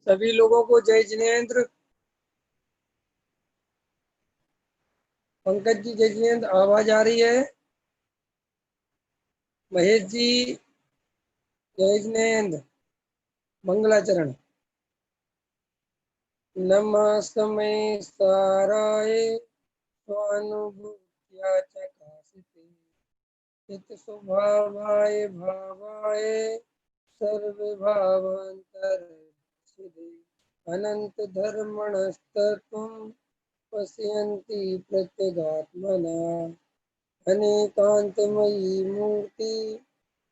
सभी लोगों को जय जिनेंद्र। पंकज जी जय जिनेंद्र, आवाज आ रही है? महेश जी जय जिनेंद्र। मंगलाचरण। नमस्तमे साराय स्वानुभूत्या चकासिते चित स्वभावाय भावाय सर्वभावान्तरसिद्धे अनंत धर्मणस्तत्त्वं पश्यन्ति प्रत्यगात्मना अनेकान्तमयी मूर्ति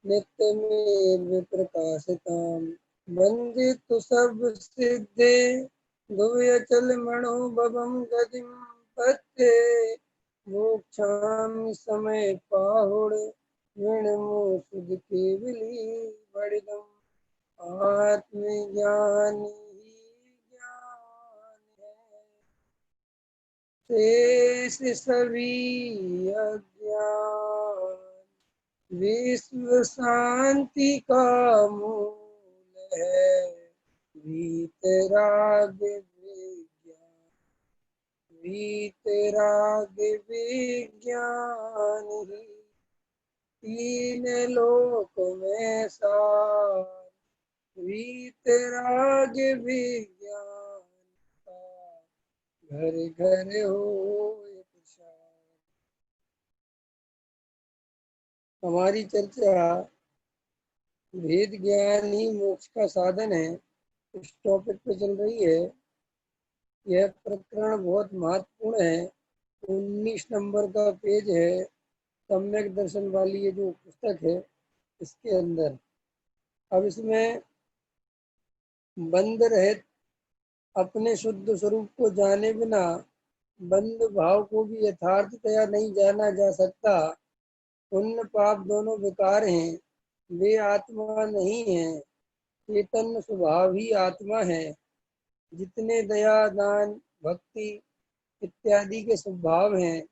नित्यमेव प्रकाशताम् वन्दे तु सब सिद्धे भुवयचल मनोभवं गतिं पत्ते मोक्षामि समय पाहुड ऋणमु केवली बड़िदम् आत्मज्ञान ही ज्ञान है शेष सभी अज्ञान विश्व शांति का मूल है वीतराग विज्ञान वीतराग विज्ञान ही तीन लोक में सार वीतराग विज्ञान का घर घर हो प्रसार। हमारी चर्चा वेद ज्ञान ही मोक्ष का साधन है, इस टॉपिक पे चल रही है। यह प्रकरण बहुत महत्वपूर्ण है। 19 नंबर का पेज है, सम्यक दर्शन वाली ये जो पुस्तक है इसके अंदर। अब इसमें बंध रहित अपने शुद्ध स्वरूप को जाने बिना बंध भाव को भी यथार्थतया नहीं जाना जा सकता। पुण्य पाप दोनों विकार हैं, वे आत्मा नहीं है। चैतन्य स्वभाव ही आत्मा है। जितने दया दान भक्ति इत्यादि के स्वभाव हैं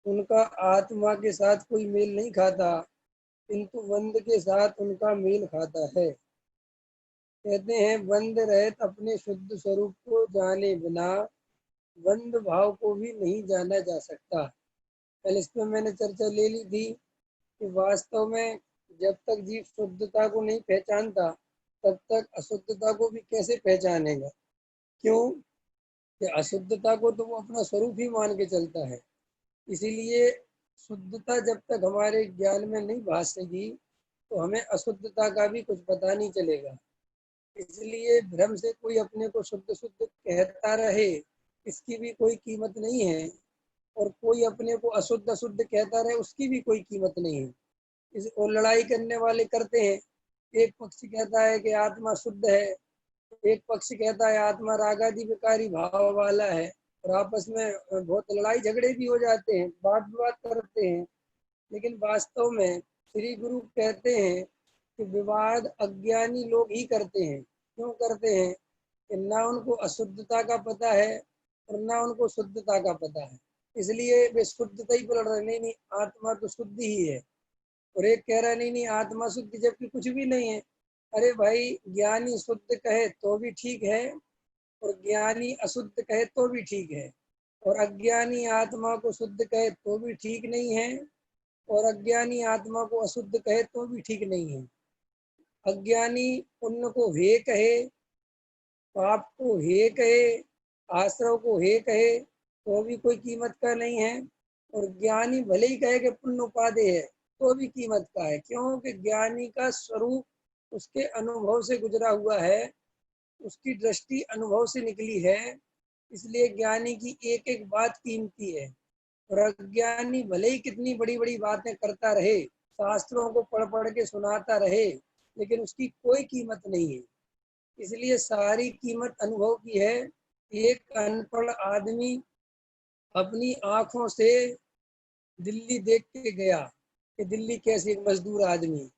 उनका आत्मा के साथ कोई मेल नहीं खाता, किंतु बंध के साथ उनका मेल खाता है। कहते हैं बंध रहित अपने शुद्ध स्वरूप को जाने बिना बंध भाव को भी नहीं जाना जा सकता। पहले इस पर मैंने चर्चा ले ली थी कि वास्तव में जब तक जीव शुद्धता को नहीं पहचानता तब तक अशुद्धता को भी कैसे पहचानेगा। क्यों कि अशुद्धता को तो वो अपना स्वरूप ही मान के चलता है। इसीलिए शुद्धता जब तक हमारे ज्ञान में नहीं भासेगी तो हमें अशुद्धता का भी कुछ पता नहीं चलेगा। इसलिए भ्रम से कोई अपने को शुद्ध शुद्ध कहता रहे इसकी भी कोई कीमत नहीं है, और कोई अपने को अशुद्ध अशुद्ध कहता रहे उसकी भी कोई कीमत नहीं है। इस और लड़ाई करने वाले करते हैं, एक पक्ष कहता है कि आत्मा शुद्ध है, एक पक्ष कहता है आत्मा रागादि विकारी भाव वाला है, और आपस में बहुत लड़ाई झगड़े भी हो जाते हैं, बात विवाद करते हैं। लेकिन वास्तव में श्री गुरु कहते हैं कि विवाद अज्ञानी लोग ही करते हैं। क्यों करते हैं कि ना उनको अशुद्धता का पता है और ना उनको शुद्धता का पता है, इसलिए वे शुद्धता ही पलट रहे। नहीं नहीं, आत्मा तो शुद्ध ही है। और एक कह रहा है नहीं नहीं आत्मा शुद्ध, जबकि कुछ भी नहीं है। अरे भाई, ज्ञानी शुद्ध कहे तो भी ठीक है और ज्ञानी अशुद्ध कहे तो भी ठीक है, और अज्ञानी आत्मा को शुद्ध कहे तो भी ठीक नहीं है, और अज्ञानी आत्मा को अशुद्ध कहे तो भी ठीक नहीं है। अज्ञानी पुण्य को हे कहे, पाप को हे कहे, आश्रव को हे कहे तो भी कोई कीमत का नहीं है। और ज्ञानी भले ही कहे कि पुण्य उपादेय है तो भी कीमत का है, क्योंकि ज्ञानी का स्वरूप उसके अनुभव से गुजरा हुआ है, उसकी दृष्टि अनुभव से निकली है, इसलिए ज्ञानी की एक एक बात कीमती है। और अज्ञानी भले ही कितनी बड़ी बड़ी बातें करता रहे, शास्त्रों को पढ़ पढ़ के सुनाता रहे, लेकिन उसकी कोई कीमत नहीं है। इसलिए सारी कीमत अनुभव की है। एक अनपढ़ आदमी अपनी आंखों से दिल्ली देख के गया कि दिल्ली कैसी, एक मजदूर आदमी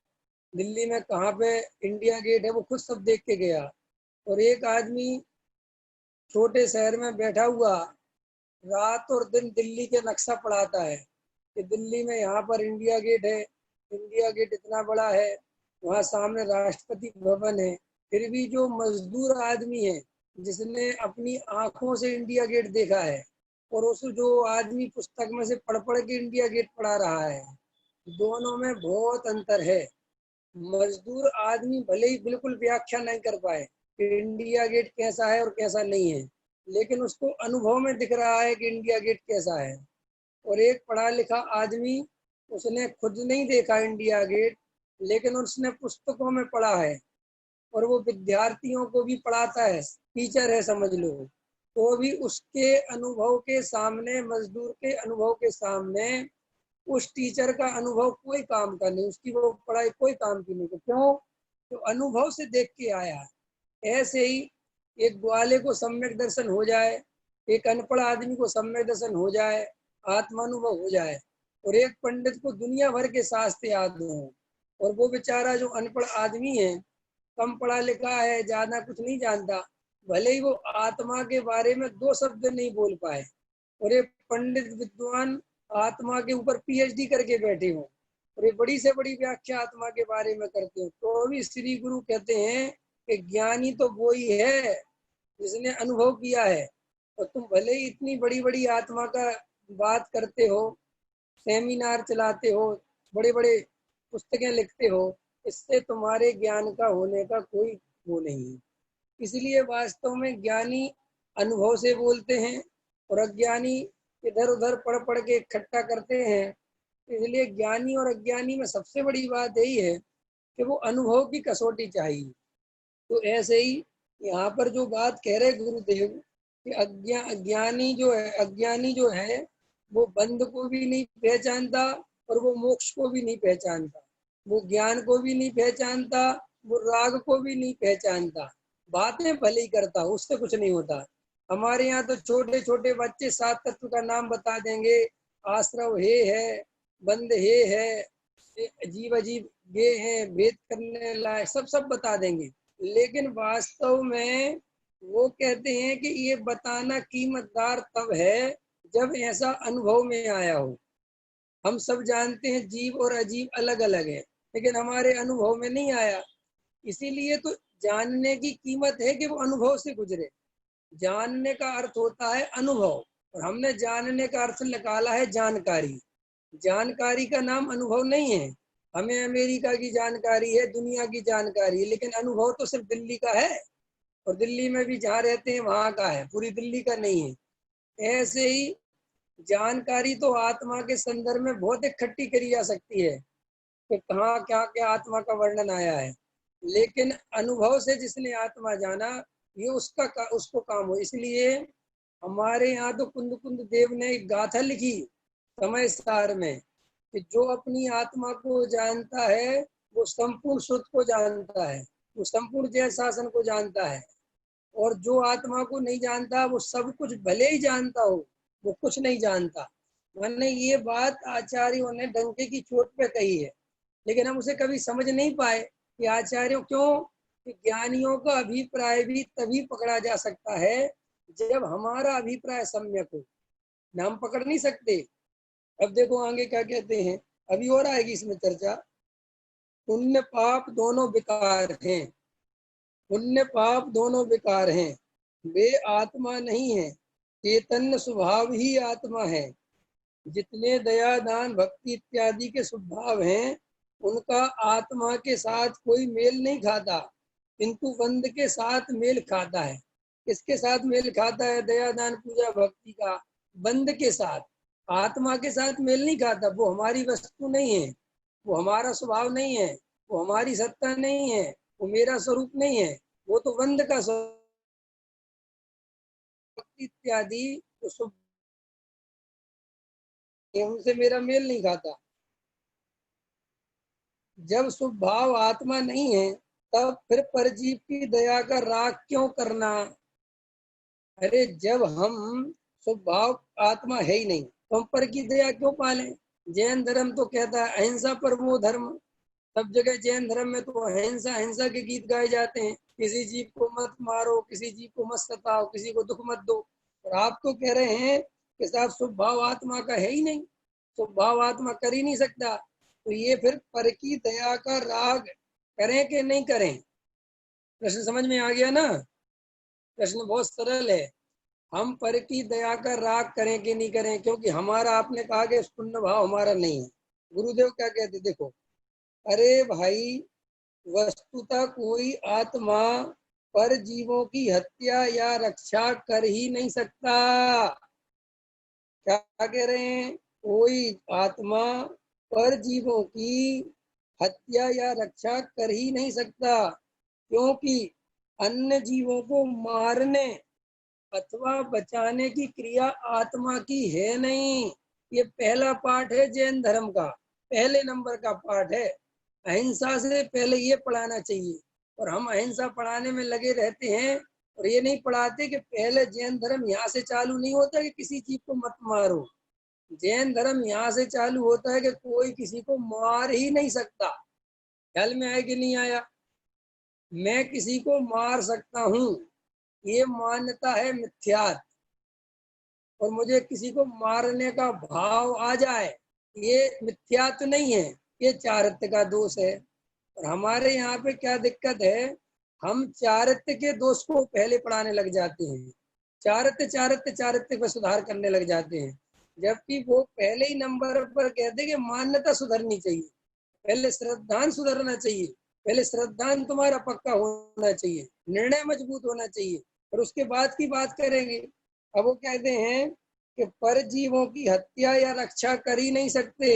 दिल्ली में कहाँ पे इंडिया गेट है वो खुद सब देख के गया। और एक आदमी छोटे शहर में बैठा हुआ रात और दिन दिल्ली के नक्शा पढ़ाता है कि दिल्ली में यहाँ पर इंडिया गेट है, इंडिया गेट इतना बड़ा है, वहाँ सामने राष्ट्रपति भवन है। फिर भी जो मजदूर आदमी है जिसने अपनी आंखों से इंडिया गेट देखा है, और उस जो आदमी पुस्तक में से पढ़ पढ़ के इंडिया गेट पढ़ा रहा है, दोनों में बहुत अंतर है। मजदूर आदमी भले ही बिल्कुल व्याख्या नहीं कर पाए कि इंडिया गेट कैसा है और कैसा नहीं है, लेकिन उसको अनुभव में दिख रहा है कि इंडिया गेट कैसा है। और एक पढ़ा लिखा आदमी, उसने खुद नहीं देखा इंडिया गेट, लेकिन उसने पुस्तकों में पढ़ा है और वो विद्यार्थियों को भी पढ़ाता है, टीचर है समझ लो, तो भी उसके अनुभव के सामने, मजदूर के अनुभव के सामने उस टीचर का अनुभव कोई काम का नहीं, उसकी वो पढ़ाई कोई काम की नहीं। क्यों? तो अनुभव से देख के आया। ऐसे ही एक ग्वाले को सम्यक दर्शन हो जाए, एक अनपढ़ आदमी को सम्यक दर्शन हो जाए, आत्मानुभव हो जाए, और एक पंडित को दुनिया भर के शास्त्र याद हो, और वो बेचारा जो अनपढ़ आदमी है, कम पढ़ा लिखा है, ज्यादा कुछ नहीं जानता, भले ही वो आत्मा के बारे में दो शब्द नहीं बोल पाए, और एक पंडित विद्वान आत्मा के ऊपर पीएचडी करके बैठे हो और ये बड़ी से बड़ी व्याख्या आत्मा के बारे में करते हो, तो भी श्री गुरु कहते हैं कि ज्ञानी तो वो ही है जिसने अनुभव किया है। और तुम भले ही इतनी बड़ी बड़ी आत्मा का बात करते हो, सेमिनार चलाते हो, बड़े बड़े पुस्तकें लिखते हो, इससे तुम्हारे ज्ञान का होने का कोई वो नहीं है। इसलिए वास्तव में ज्ञानी अनुभव से बोलते हैं और अज्ञानी इधर उधर पढ़ पढ़ के इकट्ठा करते हैं। इसलिए ज्ञानी और अज्ञानी में सबसे बड़ी बात यही है कि वो अनुभव की कसौटी चाहिए। तो ऐसे ही यहाँ पर जो बात कह रहे गुरुदेव कि अज्ञानी जो है वो बंध को भी नहीं पहचानता और वो मोक्ष को भी नहीं पहचानता, वो ज्ञान को भी नहीं पहचानता, वो राग को भी नहीं पहचानता, बातें भले ही करता, उससे कुछ नहीं होता। हमारे यहाँ तो छोटे छोटे बच्चे सात तत्व का नाम बता देंगे, आश्रव हे है, बंध हे है, अजीब अजीब ये है, भेद करने लायक, सब सब बता देंगे, लेकिन वास्तव में वो कहते हैं कि ये बताना कीमतदार तब है जब ऐसा अनुभव में आया हो। हम सब जानते हैं जीव और अजीब अलग अलग है, लेकिन हमारे अनुभव में नहीं आया। इसीलिए तो जानने की कीमत है कि वो अनुभव से गुजरे। जानने का अर्थ होता है अनुभव, और हमने जानने का अर्थ निकाला है जानकारी। जानकारी का नाम अनुभव नहीं है। हमें अमेरिका की जानकारी है, दुनिया की जानकारी है, लेकिन अनुभव तो सिर्फ दिल्ली का है, और दिल्ली में भी जहाँ रहते हैं वहां का है, पूरी दिल्ली का नहीं है। ऐसे ही जानकारी तो आत्मा के संदर्भ में बहुत इकट्ठी करी जा सकती है कि कहाँ क्या क्या आत्मा का वर्णन आया है, लेकिन अनुभव से जिसने आत्मा जाना, ये उसको काम हो। इसलिए हमारे यहाँ तो कुंद कुंद देव ने एक गाथा लिखी समय सार में कि जो अपनी आत्मा को जानता है वो संपूर्ण श्रुत को जानता है, वो संपूर्ण जय शासन को जानता है, और जो आत्मा को नहीं जानता वो सब कुछ भले ही जानता हो, वो कुछ नहीं जानता। मैंने ये बात आचार्यों ने डंके की चोट पे कही है, लेकिन हम उसे कभी समझ नहीं पाए कि आचार्यों क्यों, कि ज्ञानियों का अभिप्राय भी तभी पकड़ा जा सकता है जब हमारा अभिप्राय सम्यक हो, ना हम पकड़ नहीं सकते। अब देखो आगे क्या कहते हैं, अभी और आएगी इसमें चर्चा। पुण्य पाप दोनों विकार हैं, पुण्य पाप दोनों विकार हैं, वे आत्मा नहीं है, चैतन्य स्वभाव ही आत्मा है। जितने दया दान भक्ति इत्यादि के स्वभाव हैं उनका आत्मा के साथ कोई मेल नहीं खाता, किंतु बंद के साथ मेल खाता है। किसके साथ मेल खाता है दया दान पूजा भक्ति का? बंद के साथ। आत्मा के साथ मेल नहीं खाता। वो हमारी वस्तु नहीं है, वो हमारा स्वभाव नहीं है, वो हमारी सत्ता नहीं है, वो मेरा स्वरूप नहीं है, वो तो बंद का स्वरूप इत्यादि तो उनसे मेरा मेल नहीं खाता। जब स्वभाव आत्मा नहीं है तब फिर परजीव की दया का राग क्यों करना? अरे जब हम स्वभाव आत्मा है ही नहीं तो हम पर की दया क्यों पालें? जैन धर्म तो कहता है अहिंसा परमो धर्म। सब जगह जैन धर्म में तो अहिंसा अहिंसा के गीत गाए जाते हैं। किसी जीव को मत मारो, किसी जीव को मत सताओ, किसी को दुख मत दो। और आप तो कह रहे हैं कि साहब स्वभाव आत्मा का है ही नहीं, स्वभाव आत्मा कर ही नहीं सकता। तो ये फिर पर की दया का राग करें कि नहीं करें? प्रश्न समझ में आ गया ना? प्रश्न बहुत सरल है। हम पर की दया का राग करें कि नहीं करें, क्योंकि हमारा आपने कहा कि पुण्य भाव हमारा नहीं है। गुरुदेव क्या कहते देखो, अरे भाई वस्तुतः कोई आत्मा पर जीवों की हत्या या रक्षा कर ही नहीं सकता। क्या कह रहे हैं? कोई आत्मा पर जीवों की हत्या या रक्षा कर ही नहीं सकता, क्योंकि अन्य जीवों को मारने अथवा बचाने की क्रिया आत्मा की है नहीं। ये पहला पाठ है जैन धर्म का, पहले नंबर का पाठ है। अहिंसा से पहले ये पढ़ाना चाहिए, और हम अहिंसा पढ़ाने में लगे रहते हैं और ये नहीं पढ़ाते कि पहले जैन धर्म यहाँ से चालू नहीं होता कि किसी चीज को मत मारो। जैन धर्म यहाँ से चालू होता है कि कोई किसी को मार ही नहीं सकता। ख्याल में आया कि नहीं आया? मैं किसी को मार सकता हूँ, ये मान्यता है मिथ्यात्व। और मुझे किसी को मारने का भाव आ जाए, ये मिथ्यात्व नहीं है, ये चारित्र्य का दोष है। और हमारे यहाँ पे क्या दिक्कत है, हम चारित्र्य के दोष को पहले पढ़ाने लग जाते हैं, चारित्र्य चारित्र्य चारित्र्य पर सुधार करने लग जाते हैं, जबकि वो पहले ही नंबर पर कहते हैं कि मान्यता सुधरनी चाहिए। पहले श्रद्धान सुधरना चाहिए, पहले श्रद्धान तुम्हारा पक्का होना चाहिए, निर्णय मजबूत होना चाहिए, और उसके बाद की बात करेंगे। अब वो कहते हैं कि पर जीवों की हत्या या रक्षा कर ही नहीं सकते।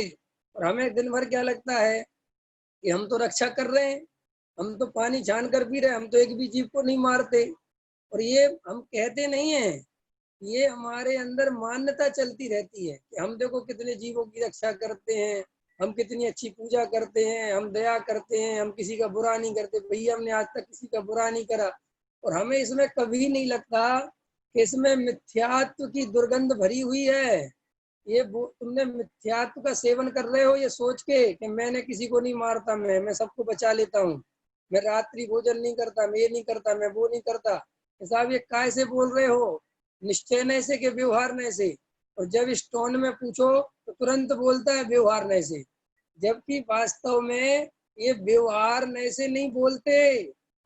और हमें दिन भर क्या लगता है कि हम तो रक्षा कर रहे हैं, हम तो पानी छान कर पी रहे हैं, हम तो एक भी जीव को नहीं मारते। और ये हम कहते नहीं है, ये हमारे अंदर मान्यता चलती रहती है कि हम देखो कितने जीवों की रक्षा करते हैं, हम कितनी अच्छी पूजा करते हैं, हम दया करते हैं, हम किसी का बुरा नहीं करते। भैया हमने आज तक किसी का बुरा नहीं करा। और हमें इसमें कभी नहीं लगता कि इसमें मिथ्यात्व की दुर्गंध भरी हुई है। ये तुमने मिथ्यात्व का सेवन कर रहे हो ये सोच के कि मैंने किसी को नहीं मारता, मैं सबको बचा लेता हूँ, मैं रात्रि भोजन नहीं करता, मैं ये नहीं करता, मैं वो नहीं करता। साहब ये काय से बोल रहे हो? निश्चय नहीं से कि व्यवहार नहीं से? और जब इस टोन में पूछो तो तुरंत बोलता है व्यवहार नहीं से, जबकि वास्तव में ये व्यवहार नहीं से नहीं बोलते,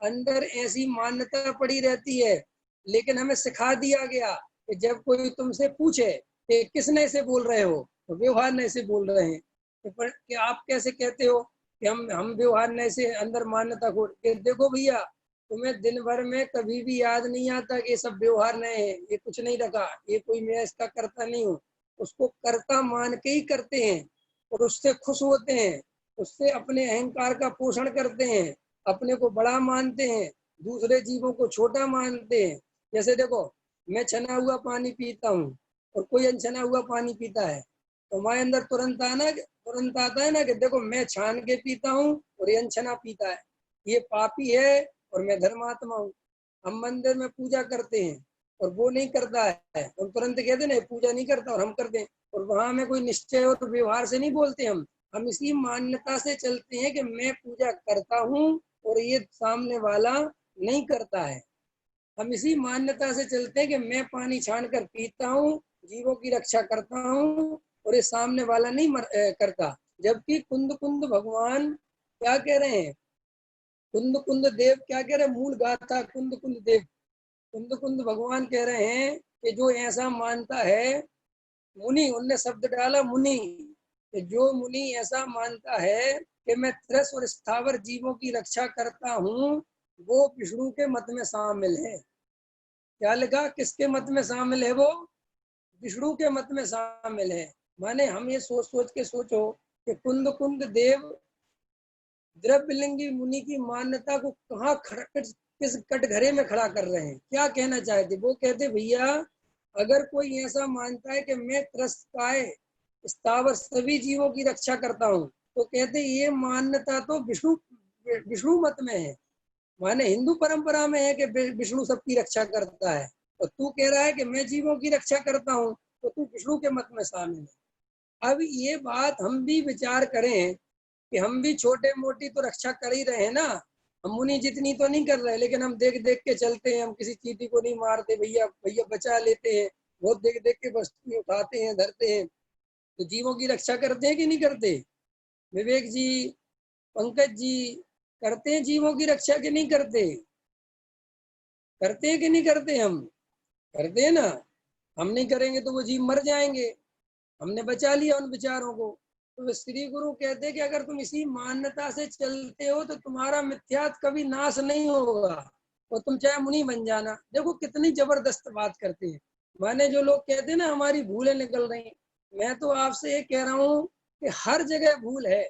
अंदर ऐसी मान्यता पड़ी रहती है। लेकिन हमें सिखा दिया गया कि जब कोई तुमसे पूछे कि किस नए से बोल रहे हो, तो व्यवहार नए से बोल रहे हैं। तो पर कि आप कैसे कहते हो कि हम व्यवहार नए से अंदर मान्यता खोल के? देखो भैया, तुम्हें दिन भर में कभी भी याद नहीं आता कि ये सब व्यवहार नए है, ये कुछ नहीं रखा, ये कोई मैं इसका करता नहीं हूँ। उसको कर्ता मान के ही करते हैं और उससे खुश होते हैं, उससे अपने अहंकार का पोषण करते हैं, अपने को बड़ा मानते हैं, दूसरे जीवों को छोटा मानते हैं। जैसे देखो, मैं छना हुआ पानी पीता हूँ और कोई अनछना हुआ पानी पीता है, तो हमारे अंदर तुरंत आता है ना कि देखो मैं छान के पीता हूँ और ये अनछना पीता है, ये पापी है और मैं धर्मात्मा हूँ। हम मंदिर में पूजा करते हैं और वो नहीं करता है, हम तुरंत कहते ना पूजा नहीं करता और हम करते हैं। और वहां में कोई निश्चय हो तो व्यवहार से नहीं बोलते, हम इसी मान्यता से चलते हैं कि मैं पूजा करता हूँ और ये सामने वाला नहीं करता है। हम इसी मान्यता से चलते हैं कि मैं पानी छान कर पीता हूँ, जीवों की रक्षा करता हूँ और ये सामने वाला नहीं करता। जबकि कुंद कुंद भगवान क्या कह रहे हैं, कुंद कुंद देव क्या कह रहे हैं, मूल गाथा कुंद कुंद देव, कुंद कुंद भगवान कह रहे हैं कि जो ऐसा मानता है मुनि, उनने शब्द डाला मुनि। जो मुनि ऐसा मानता है कि मैं त्रस और स्थावर जीवों की रक्षा करता हूँ, वो विष्णु के मत में शामिल है। क्या लिखा, किसके मत में शामिल है वो? विष्णु के मत में शामिल है। माने हम ये सोच सोच के सोचो कि कुंद कुंद देव द्रव्यलिंगी मुनि की मान्यता को कहाँ किस कटघरे में खड़ा कर रहे हैं। क्या कहना चाहते? वो कहते भैया अगर कोई ऐसा मानता है कि मैं त्रस्तकाय स्थावर सभी जीवों की रक्षा करता हूँ, तो कहते ये मान्यता तो विष्णु विष्णु मत में है। माने हिंदू परंपरा में है कि विष्णु सबकी रक्षा करता है, और तू कह रहा है कि मैं जीवों की रक्षा करता हूँ, तो तू विष्णु के मत में शामिल है। अब ये बात हम भी विचार करें कि हम भी छोटे मोटी तो रक्षा कर ही रहे हैं ना। हम मुनि जितनी तो नहीं कर रहे, लेकिन हम देख देख के चलते हैं। हम किसी चीटी को नहीं मारते, भैया भैया बचा लेते हैं। बहुत देख देख के वस्तु उठाते हैं, धरते हैं। तो जीवों की रक्षा करते हैं कि नहीं करते? विवेक जी, पंकज जी, करते हैं जीवों की रक्षा कि नहीं करते? करते हैं कि नहीं करते? हम करते हैं ना। हम नहीं करेंगे तो वो जीव मर जाएंगे। हमने बचा लिया उन विचारों को। तो श्री गुरु कहते हैं कि अगर तुम इसी मान्यता से चलते हो तो तुम्हारा मिथ्यात्व कभी नाश नहीं होगा, और तुम चाहे मुनि बन जाना। देखो कितनी जबरदस्त बात करते हैं। माने जो लोग कहते हैं ना हमारी भूलें निकल रही, मैं तो आपसे ये कह रहा हूँ कि हर जगह भूल है।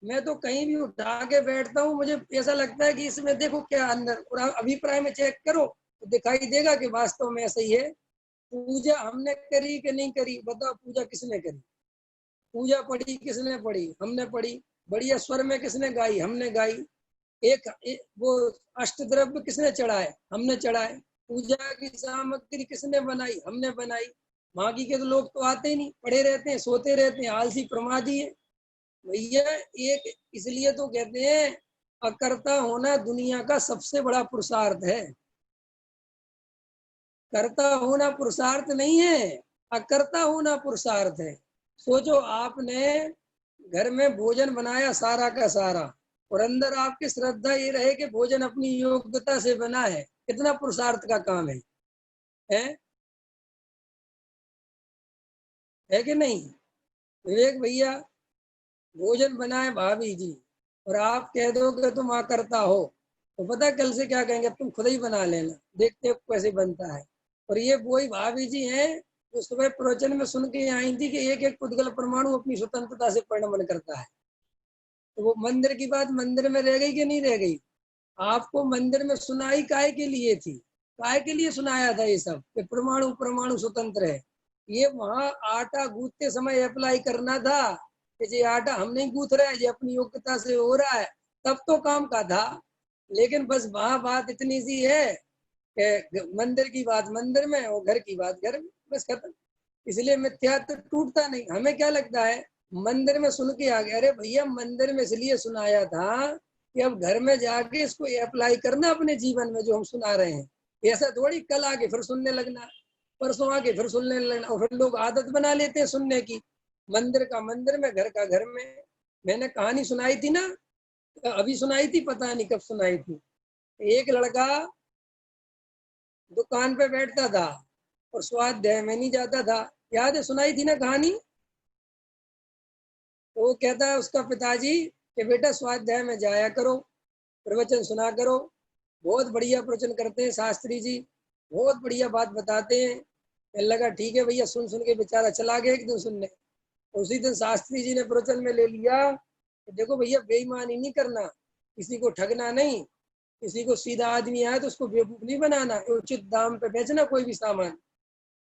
मैं तो कहीं भी उठा के बैठता हूँ, मुझे ऐसा लगता है कि इसमें देखो क्या अंदर, और अभिप्राय में चेक करो तो दिखाई देगा कि वास्तव में ऐसा ही है। पूजा हमने करी कि नहीं करी? बताओ, पूजा किसने करी? पूजा पढ़ी किसने पढ़ी? हमने पढ़ी। बढ़िया स्वर में किसने गाई? हमने गाई। वो अष्ट द्रव्य किसने चढ़ाए? हमने चढ़ाए। पूजा की सामग्री किसने बनाई? हमने बनाई। बाकी के तो लोग तो आते ही नहीं, पड़े रहते हैं, सोते रहते हैं, आलसी प्रमादी है भैया। एक इसलिए तो कहते हैं अकर्ता होना दुनिया का सबसे बड़ा पुरुषार्थ है। कर्ता होना पुरुषार्थ नहीं है, अकर्ता होना पुरुषार्थ है। सोचो आपने घर में भोजन बनाया सारा का सारा, और अंदर आपकी श्रद्धा ये रहे कि भोजन अपनी योग्यता से बना है, कितना पुरुषार्थ का काम है? है कि नहीं? विवेक भैया, भोजन बनाए भाभी जी, और आप कह दो कि तुम करता हो, तो पता कल से क्या कहेंगे? तुम खुद ही बना लेना, देखते हो कैसे बनता है। और ये वही भाभी जी हैं जो सुबह प्रवचन में सुन के आई थी कि एक एक पुद्गल परमाणु अपनी स्वतंत्रता से परिणमन करता है। तो वो मंदिर की बात मंदिर में रह गई कि नहीं रह गई? आपको मंदिर में सुनाई काय के लिए थी? काय के लिए सुनाया था ये सब कि परमाणु परमाणु स्वतंत्र है? ये वहां आटा गूंथते समय अप्लाई करना था कि ये आटा हम नहीं गूंथ रहे हैं, ये अपनी योग्यता से हो रहा है, तब तो काम का था। लेकिन बस वहां बात इतनी सी है कि मंदिर की बात मंदिर में और घर की बात घर में, बस खत्म। इसलिए मिथ्यात्व टूटता नहीं। हमें क्या लगता है, मंदिर में सुन के आ गए, अरे भैया मंदिर में इसलिए सुनाया था कि अब घर में जाके इसको अप्लाई करना अपने जीवन में जो हम सुना रहे हैं। ऐसा थोड़ी कल आके फिर सुनने लगना, परसों आके फिर सुनने लगना, और फिर लोग आदत बना लेते हैं सुनने की। मंदिर का मंदिर में, घर का घर में। मैंने कहानी सुनाई थी ना, अभी सुनाई थी, पता नहीं कब सुनाई थी। एक लड़का दुकान पे बैठता था और स्वाध्याय में नहीं जाता था। याद है? सुनाई थी ना कहानी? तो वो कहता है उसका पिताजी कि बेटा स्वाध्याय में जाया करो, प्रवचन सुना करो। बहुत बढ़िया प्रवचन करते हैं शास्त्री जी, बहुत बढ़िया बात बताते हैं। कहने लगा ठीक है भैया, सुन सुन के बेचारा चला गया एक दिन सुनने। उसी दिन शास्त्री जी ने प्रवचन में ले लिया कि देखो भैया, बेईमानी नहीं करना, किसी को ठगना नहीं, किसी को सीधा आदमी आया तो उसको बेवकूफ नहीं बनाना, उचित दाम पे बेचना कोई भी सामान।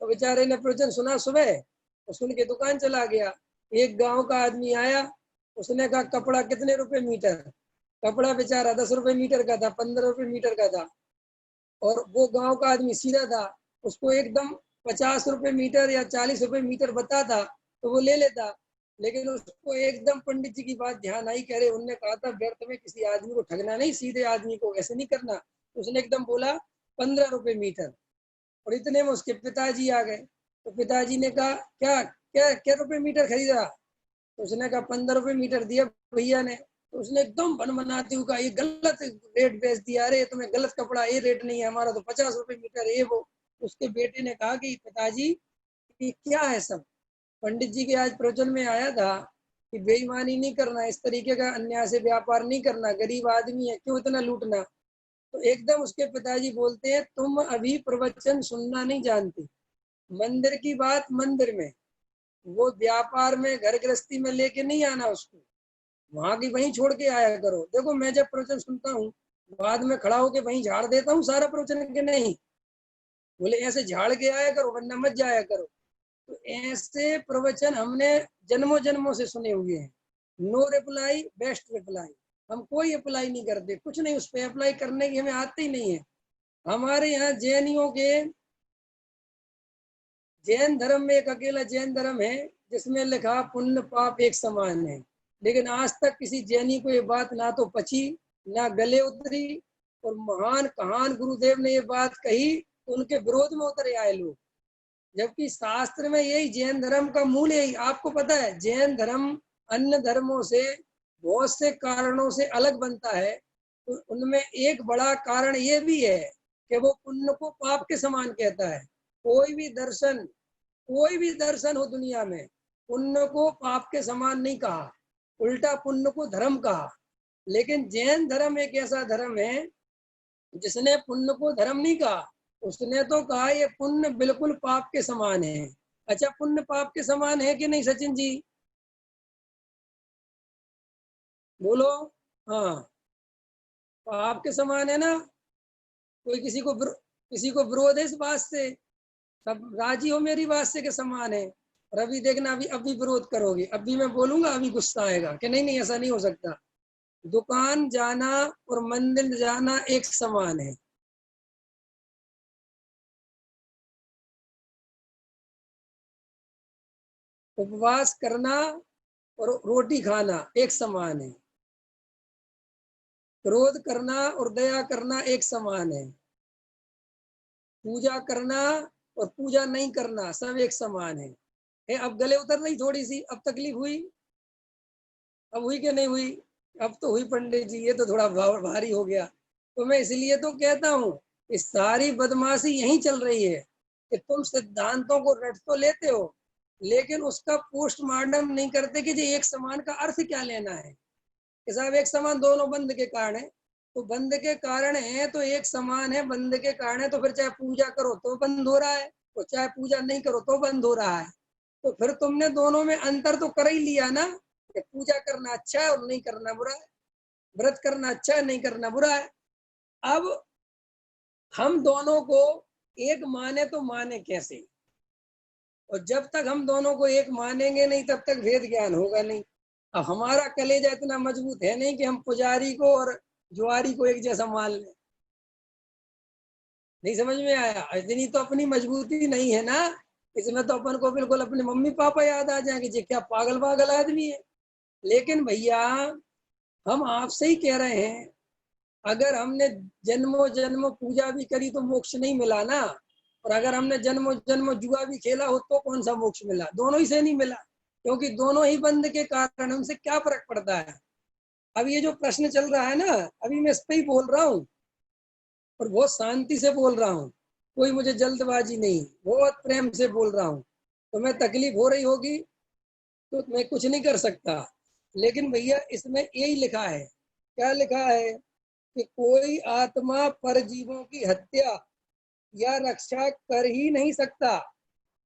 तो बेचारे ने प्रवचन सुना सुबह, तो सुन के दुकान चला गया। एक गांव का आदमी आया, उसने कहा कपड़ा कितने रुपए मीटर? कपड़ा बेचारा 10 रुपए मीटर का था, 15 रुपए मीटर का था। और वो गांव का आदमी सीधा था, उसको एकदम 50 रुपए मीटर या 40 रुपए मीटर बताता तो वो ले लेता। लेकिन उसको एकदम पंडित जी की बात ध्यान आई, कह रहे उनने कहा था व्यर्थ में किसी आदमी को ठगना नहीं, सीधे आदमी को ऐसे नहीं करना। उसने एकदम बोला 15 रुपए मीटर। और इतने में उसके पिताजी आ गए। तो पिताजी ने कहा क्या क्या क्या रुपए मीटर खरीदा? तो उसने कहा 15 रुपए मीटर दिया भैया ने। तो उसने एकदम बन बनाते हुए कहा ये गलत रेट बेच दिया, अरे तुम्हें गलत कपड़ा, ये रेट नहीं है हमारा, तो 50 रुपए मीटर ये वो। उसके बेटे ने कहा कि पिताजी ये क्या है सब? पंडित जी के आज प्रवचन में आया था कि बेईमानी नहीं करना, इस तरीके का अन्याय से व्यापार नहीं करना, गरीब आदमी है क्यों इतना लूटना। तो एकदम उसके पिताजी बोलते हैं तुम अभी प्रवचन सुनना नहीं जानती, मंदिर की बात मंदिर में, वो व्यापार में घर गृहस्थी में लेके नहीं आना उसको, वहां की वहीं छोड़ के आया करो। देखो मैं जब प्रवचन सुनता हूँ बाद में खड़ा होके वहीं झाड़ देता हूँ सारा प्रवचन के नहीं, बोले ऐसे झाड़ के आया करो वरना मत जाया करो। तो ऐसे प्रवचन हमने जन्मों जन्मों से सुने हुए हैं। नो रिप्लाई बेस्ट रिप्लाई, हम कोई अप्लाई नहीं करते, कुछ नहीं उस पर अप्लाई करने की हमें आते ही नहीं है। हमारे यहाँ जैनियों के, जैन धर्म में एक अकेला जैन धर्म है जिसमें लिखा पुण्य पाप एक समान है, लेकिन आज तक किसी जैनी को ये बात ना तो पची ना गले उतरी। और महान कहान गुरुदेव ने ये बात कही तो उनके विरोध में उतरे आए लोग, जबकि शास्त्र में यही जैन धर्म का मूल यही। आपको पता है जैन धर्म अन्य धर्मों से बहुत से कारणों से अलग बनता है, तो उनमें एक बड़ा कारण ये भी है कि वो पुण्य को पाप के समान कहता है। कोई भी दर्शन हो दुनिया में पुण्य को पाप के समान नहीं कहा, उल्टा पुण्य को धर्म कहा। लेकिन जैन धर्म एक ऐसा धर्म है जिसने पुण्य को धर्म नहीं कहा, उसने तो कहा ये पुण्य बिल्कुल पाप के समान है। अच्छा पुण्य पाप के समान है कि नहीं सचिन जी, बोलो। हाँ पाप के समान है ना, कोई किसी को विरोध है इस बात से, सब राजी हो मेरी बात से कि समान है। और अभी देखना अभी अभी विरोध करोगे, अभी मैं बोलूंगा अभी गुस्सा आएगा कि नहीं नहीं ऐसा नहीं हो सकता। दुकान जाना और मंदिर जाना एक समान है। उपवास करना और रोटी खाना एक समान है। क्रोध करना और दया करना एक समान है। पूजा करना और पूजा नहीं करना सब एक समान है। अब गले उतर रही थोड़ी सी, अब तकलीफ हुई, अब हुई कि नहीं हुई, अब तो हुई पंडित जी, ये तो थोड़ा भारी हो गया। तो मैं इसलिए तो कहता हूँ इस सारी बदमाशी यही चल रही है कि तुम सिद्धांतों को रट तो लेते हो लेकिन उसका पोस्टमार्टम नहीं करते कि ये एक समान का अर्थ क्या लेना है। कि साहब एक समान दोनों बंद के कारण है, तो बंद के कारण है तो एक समान है, बंद के कारण है तो फिर चाहे पूजा करो तो बंद हो रहा है और चाहे पूजा नहीं करो तो बंद हो रहा है। तो फिर तुमने दोनों में अंतर तो कर ही लिया ना, कि पूजा करना अच्छा है और नहीं करना बुरा है, व्रत करना अच्छा है नहीं करना बुरा है। अब हम दोनों को एक माने तो माने कैसे, और जब तक हम दोनों को एक मानेंगे नहीं तब तक भेद ज्ञान होगा नहीं। अब हमारा कलेजा इतना मजबूत है नहीं कि हम पुजारी को और जुआरी को एक जैसा मान लें। नहीं समझ में आया, इतनी तो अपनी मजबूती नहीं है ना, इसमें तो अपन को बिल्कुल अपने मम्मी पापा याद आ जाएंगे जी क्या पागल पागल आदमी है। लेकिन भैया हम आपसे ही कह रहे हैं, अगर हमने जन्मों जन्मों पूजा भी करी तो मोक्ष नहीं मिला ना, और अगर हमने जन्मों जन्मों जुआ भी खेला हो तो कौन सा मोक्ष मिला, दोनों ही से नहीं मिला, क्योंकि दोनों ही बंद के कारण हमसे क्या फर्क पड़ता है। अब ये जो प्रश्न चल रहा है ना, अभी मैं इस पे ही बोल रहा हूँ और बहुत शांति से बोल रहा हूँ, कोई मुझे जल्दबाजी नहीं, बहुत प्रेम से बोल रहा हूँ। तो मैं तकलीफ हो रही होगी तो मैं कुछ नहीं कर सकता, लेकिन भैया इसमें यही लिखा है, क्या लिखा है कि कोई आत्मा परजीवों की हत्या या रक्षा कर ही नहीं सकता,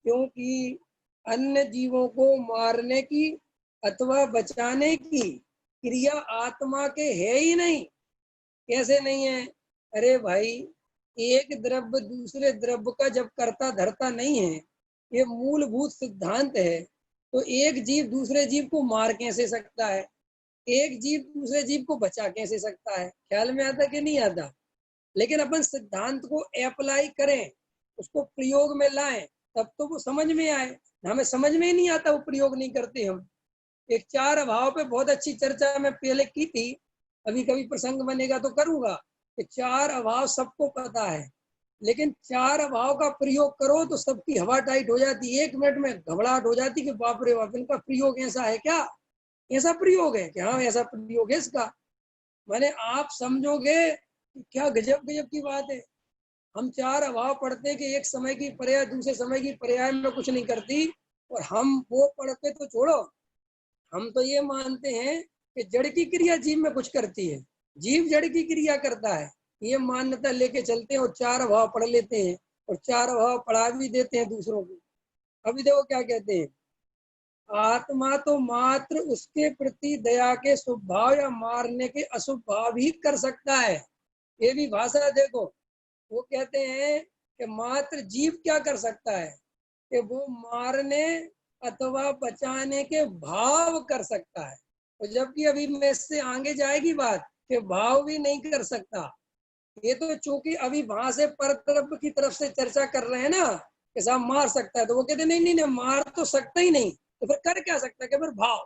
क्योंकि अन्य जीवों को मारने की अथवा बचाने की क्रिया आत्मा के है ही नहीं। कैसे नहीं है, अरे भाई एक द्रव्य दूसरे द्रव्य का जब करता धरता नहीं है, ये मूलभूत सिद्धांत है, तो एक जीव दूसरे जीव को मार कैसे सकता है, एक जीव दूसरे जीव को बचा कैसे सकता है, ख्याल में आता कि नहीं आता। लेकिन अपन सिद्धांत को अप्लाई करें, उसको प्रयोग में लाएं, तब तो वो समझ में आए। हमें समझ में ही नहीं आता, वो प्रयोग नहीं करते हम। एक चार अभाव पे बहुत अच्छी चर्चा मैं पहले की थी, अभी कभी प्रसंग बनेगा तो करूंगा, कि चार अभाव सबको पता है, लेकिन चार अभाव का प्रयोग करो तो सबकी हवा टाइट हो जाती, 1 मिनट में घबराहट हो जाती कि बाप रे बाप इनका प्रयोग ऐसा है क्या, ऐसा प्रयोग है कि हाँ ऐसा प्रयोग है इसका। मैंने आप समझोगे क्या गजब गजब की बात है। हम चार अभाव पढ़ते हैं कि एक समय की पर्याय दूसरे समय की पर्याय में कुछ नहीं करती, और हम वो पढ़ के तो छोड़ो, हम तो ये मानते हैं कि जड़ की क्रिया जीव में कुछ करती है, जीव जड़ की क्रिया करता है, ये मान्यता लेके चलते हैं और चार भाव पढ़ लेते हैं और चार भाव पढ़ा भी देते हैं दूसरों को। अभी देखो क्या कहते हैं, आत्मा तो मात्र उसके प्रति दया के शुभ भाव या मारने के अशुभ भाव ही कर सकता है। ये भी भाषा देखो, वो कहते हैं कि मात्र जीव क्या कर सकता है कि वो मारने अथवा बचाने के भाव कर सकता है, और जबकि अभी में इससे आगे जाएगी बात कि भाव भी नहीं कर सकता। ये तो चूंकि अभी वहां से पर तरफ की तरफ से चर्चा कर रहे हैं ना कि साहब मार सकता है, तो वो कहते नहीं नहीं नहीं, मार तो सकता ही नहीं, तो फिर कर क्या सकता है कि फिर भाव।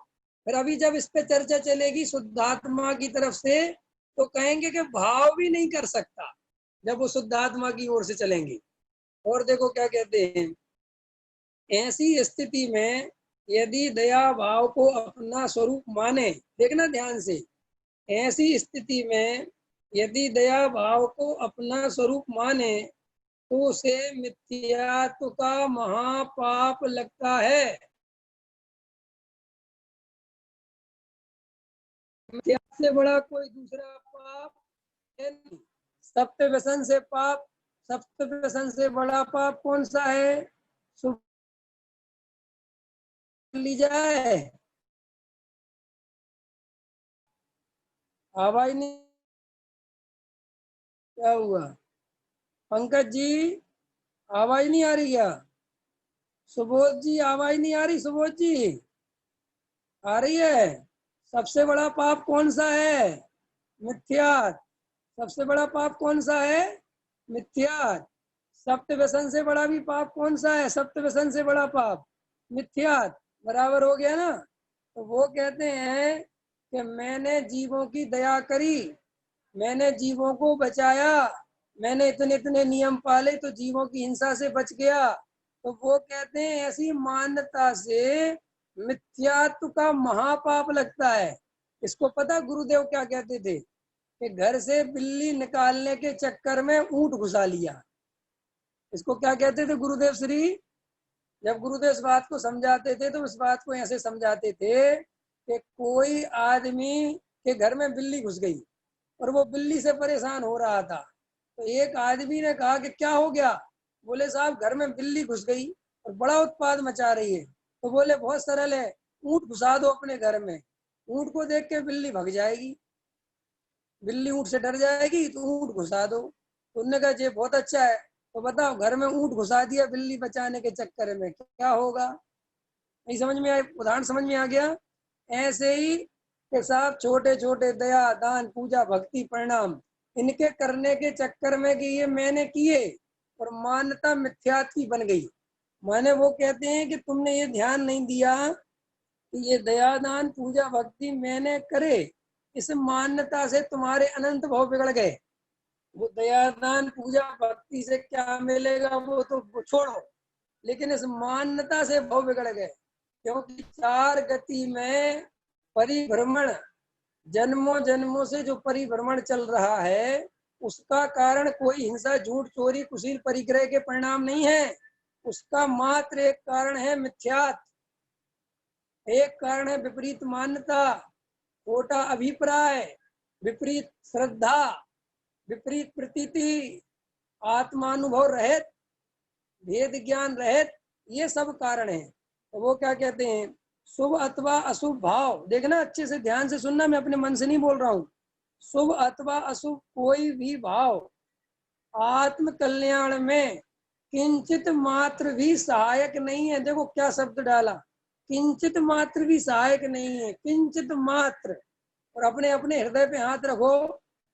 फिर अभी जब इस पे चर्चा चलेगी शुद्धात्मा की तरफ से, तो कहेंगे कि भाव भी नहीं कर सकता, जब वो शुद्धात्मा की ओर से चलेंगे। और देखो क्या कहते हैं, ऐसी स्थिति में यदि दया भाव को अपना स्वरूप माने, देखना ध्यान से, ऐसी स्थिति में यदि दया भाव को अपना स्वरूप माने तो उसे मिथ्यात्व का महापाप लगता है। मिथ्यात्व से बड़ा कोई दूसरा पाप है नहीं। सत्य व्यसन से पाप, सत्य व्यसन से बड़ा पाप कौन सा है? सुन ली जाए, आवाज नहीं, क्या हुआ पंकज जी, आवाज नहीं आ रही क्या? सुबोध जी आवाज नहीं आ रही? सुबोध जी आ रही है? सबसे बड़ा पाप कौन सा है? मिथ्यात। सबसे बड़ा पाप कौन सा है? मिथ्यात। सप्त व्यसन से बड़ा भी पाप कौन सा है? सप्त व्यसन से बड़ा पाप मिथ्यात। बराबर हो गया ना? तो वो कहते हैं कि मैंने जीवों की दया करी, मैंने जीवों को बचाया, मैंने इतने इतने नियम पाले तो जीवों की हिंसा से बच गया। तो वो कहते हैं ऐसी मान्यता से मिथ्यात्व का महापाप लगता है। इसको पता गुरुदेव क्या कहते थे कि घर से बिल्ली निकालने के चक्कर में ऊंट घुसा लिया। इसको क्या कहते थे गुरुदेव श्री? जब गुरुदेव इस बात को समझाते थे तो इस बात को ऐसे समझाते थे कि कोई आदमी के घर में बिल्ली घुस गई और वो बिल्ली से परेशान हो रहा था, तो एक आदमी ने कहा कि क्या हो गया? बोले साहब घर में बिल्ली घुस गई और बड़ा उत्पाद मचा रही है। तो बोले बहुत सरल है, ऊंट घुसा दो अपने घर में, ऊंट को देख के बिल्ली भाग जाएगी, बिल्ली ऊंट से डर जाएगी तो ऊंट घुसा दो। तो उन्होंने कहा ये बहुत अच्छा है, तो बताओ घर में ऊंट घुसा दिया बिल्ली बचाने के चक्कर में, क्या होगा? नहीं समझ में आया? उदाहरण समझ में आ गया? ऐसे ही के साथ छोटे छोटे दया दान पूजा भक्ति परिणाम, इनके करने के चक्कर में कि ये मैंने किए और मान्यता मिथ्यात की बन गई। माने वो कहते हैं कि तुमने ये ध्यान नहीं दिया कि ये दया दान पूजा भक्ति मैंने करे, इस मान्यता से तुम्हारे अनंत भाव बिगड़ गए। वो दया दान पूजा भक्ति से क्या मिलेगा वो तो छोड़ो, लेकिन इस मान्यता से भाव बिगड़ गए, क्योंकि चार गति में परिभ्रमण, जन्मों जन्मों से जो परिभ्रमण चल रहा है उसका कारण कोई हिंसा झूठ चोरी कुशील परिग्रह के परिणाम नहीं है, उसका मात्र एक कारण है मिथ्यात, एक कारण है विपरीत मान्यता, खोटा अभिप्राय, विपरीत श्रद्धा, विपरीत प्रतीति, आत्मानुभव रहित, भेद ज्ञान रहित, ये सब कारण है। तो वो क्या कहते हैं, शुभ अथवा अशुभ भाव, देखना अच्छे से ध्यान से सुनना, मैं अपने मन से नहीं बोल रहा हूँ। शुभ अथवा अशुभ कोई भी भाव आत्म कल्याण में किंचित मात्र भी सहायक नहीं है। देखो क्या शब्द डाला, किंचित मात्र भी सहायक नहीं है, किंचित मात्र। और अपने अपने हृदय पे हाथ रखो,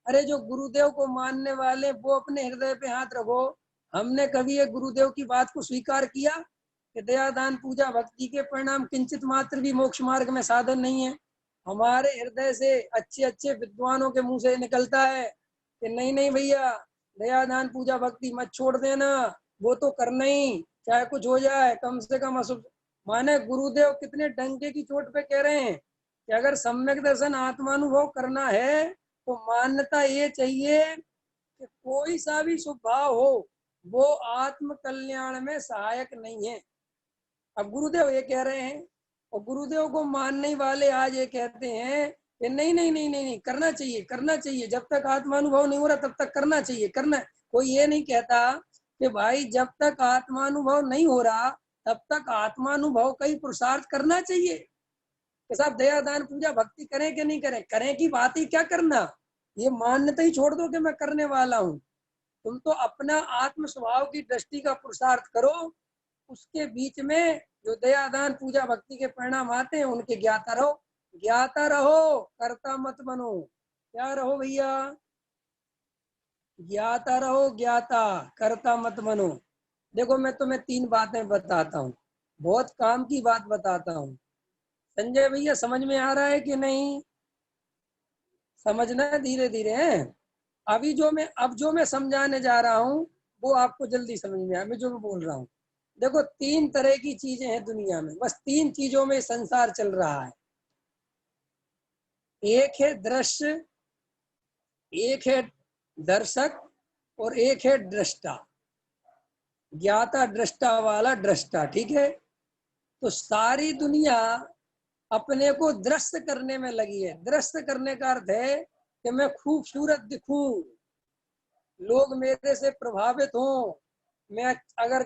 अरे जो गुरुदेव को मानने वाले वो अपने हृदय पे हाथ रखो। हमने कभी एक गुरुदेव की बात को स्वीकार किया कि दया दान पूजा भक्ति के परिणाम किंचित मात्र भी मोक्ष मार्ग में साधन नहीं है? हमारे हृदय से अच्छे अच्छे विद्वानों के मुंह से निकलता है कि नहीं नहीं भैया, दया दान पूजा भक्ति मत छोड़ देना, वो तो करना ही, चाहे कुछ हो जाए कम से कम अशुभ। माने गुरुदेव कितने डंके की चोट पे कह रहे हैं कि अगर सम्यक दर्शन आत्मानुभव करना है तो मान्यता ये चाहिए कि कोई सा भी शुभ भाव हो वो आत्म कल्याण में सहायक नहीं है। अब गुरुदेव ये कह रहे हैं, और गुरुदेव को मानने वाले आज ये कहते हैं कि नहीं नहीं नहीं नहीं नहीं, करना चाहिए करना चाहिए, जब तक आत्मानुभव नहीं हो रहा तब तक करना चाहिए, करना। कोई ये नहीं कहता कि भाई जब तक आत्मानुभव नहीं हो रहा तब तक आत्मानुभव का ही पुरुषार्थ करना चाहिए कि साहब दया दान पूजा भक्ति करें कि नहीं करें, करें की बात ही क्या करना, ये मान्यता ही छोड़ दो कि मैं करने वाला हूँ। तुम तो अपना आत्म स्वभाव की दृष्टि का पुरुषार्थ करो, उसके बीच में जो दया दान पूजा भक्ति के परिणाम आते हैं उनके ज्ञाता रहो, ज्ञाता रहो, करता मत बनो। क्या रहो भैया? ज्ञाता रहो, ज्ञाता, करता मत बनो। देखो मैं तुम्हें 3 बातें बताता हूँ, बहुत काम की बात बताता हूँ। संजय भैया समझ में आ रहा है कि नहीं? समझना धीरे धीरे है। अब जो मैं समझाने जा रहा हूँ वो आपको जल्दी समझ में आए। मैं जो मैं बोल रहा हूँ, देखो 3 तरह की चीजें हैं दुनिया में, बस 3 चीजों में संसार चल रहा है। एक है दृश्य, एक है दर्शक, और एक है दृष्टा। ज्ञाता दृष्टा वाला दृष्टा, ठीक है। तो सारी दुनिया अपने को दृश्य करने में लगी है। दृश्य करने का अर्थ है कि मैं खूबसूरत दिखूं, लोग मेरे से प्रभावित हों, मैं अगर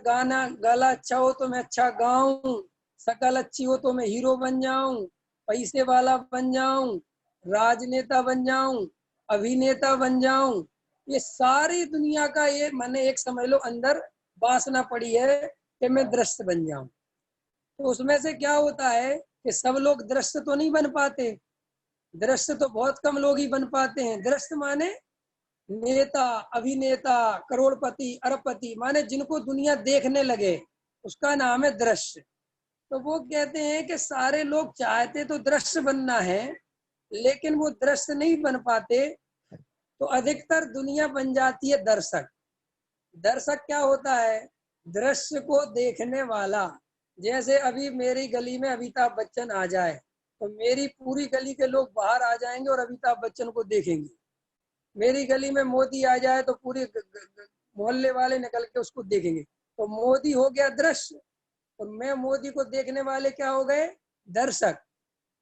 गला अच्छा हो तो मैं अच्छा गाऊं, शकल अच्छी हो तो मैं हीरो बन जाऊं, पैसे वाला बन जाऊं, राजनेता बन जाऊं, अभिनेता बन जाऊं। ये सारी दुनिया का ये मैंने एक समझ लो अंदर वासना पड़ी है कि मैं दृश्य बन जाऊं। तो उसमें से क्या होता है कि सब लोग दृश्य तो नहीं बन पाते, दृश्य तो बहुत कम लोग ही बन पाते हैं। दृश्य माने नेता, अभिनेता, करोड़पति, अरबपति, माने जिनको दुनिया देखने लगे, उसका नाम है दृश्य। तो वो कहते हैं कि सारे लोग चाहते तो दृश्य बनना है, लेकिन वो दृश्य नहीं बन पाते, तो अधिकतर दुनिया बन जाती है दर्शक। दर्शक क्या होता है? दृश्य को देखने वाला। जैसे अभी मेरी गली में अमिताभ बच्चन आ जाए तो मेरी पूरी गली के लोग बाहर आ जाएंगे और अमिताभ बच्चन को देखेंगे। मेरी गली में मोदी आ जाए तो पूरे मोहल्ले वाले निकल के उसको देखेंगे। तो मोदी हो गया दृश्य और मैं मोदी को देखने वाले क्या हो गए? दर्शक।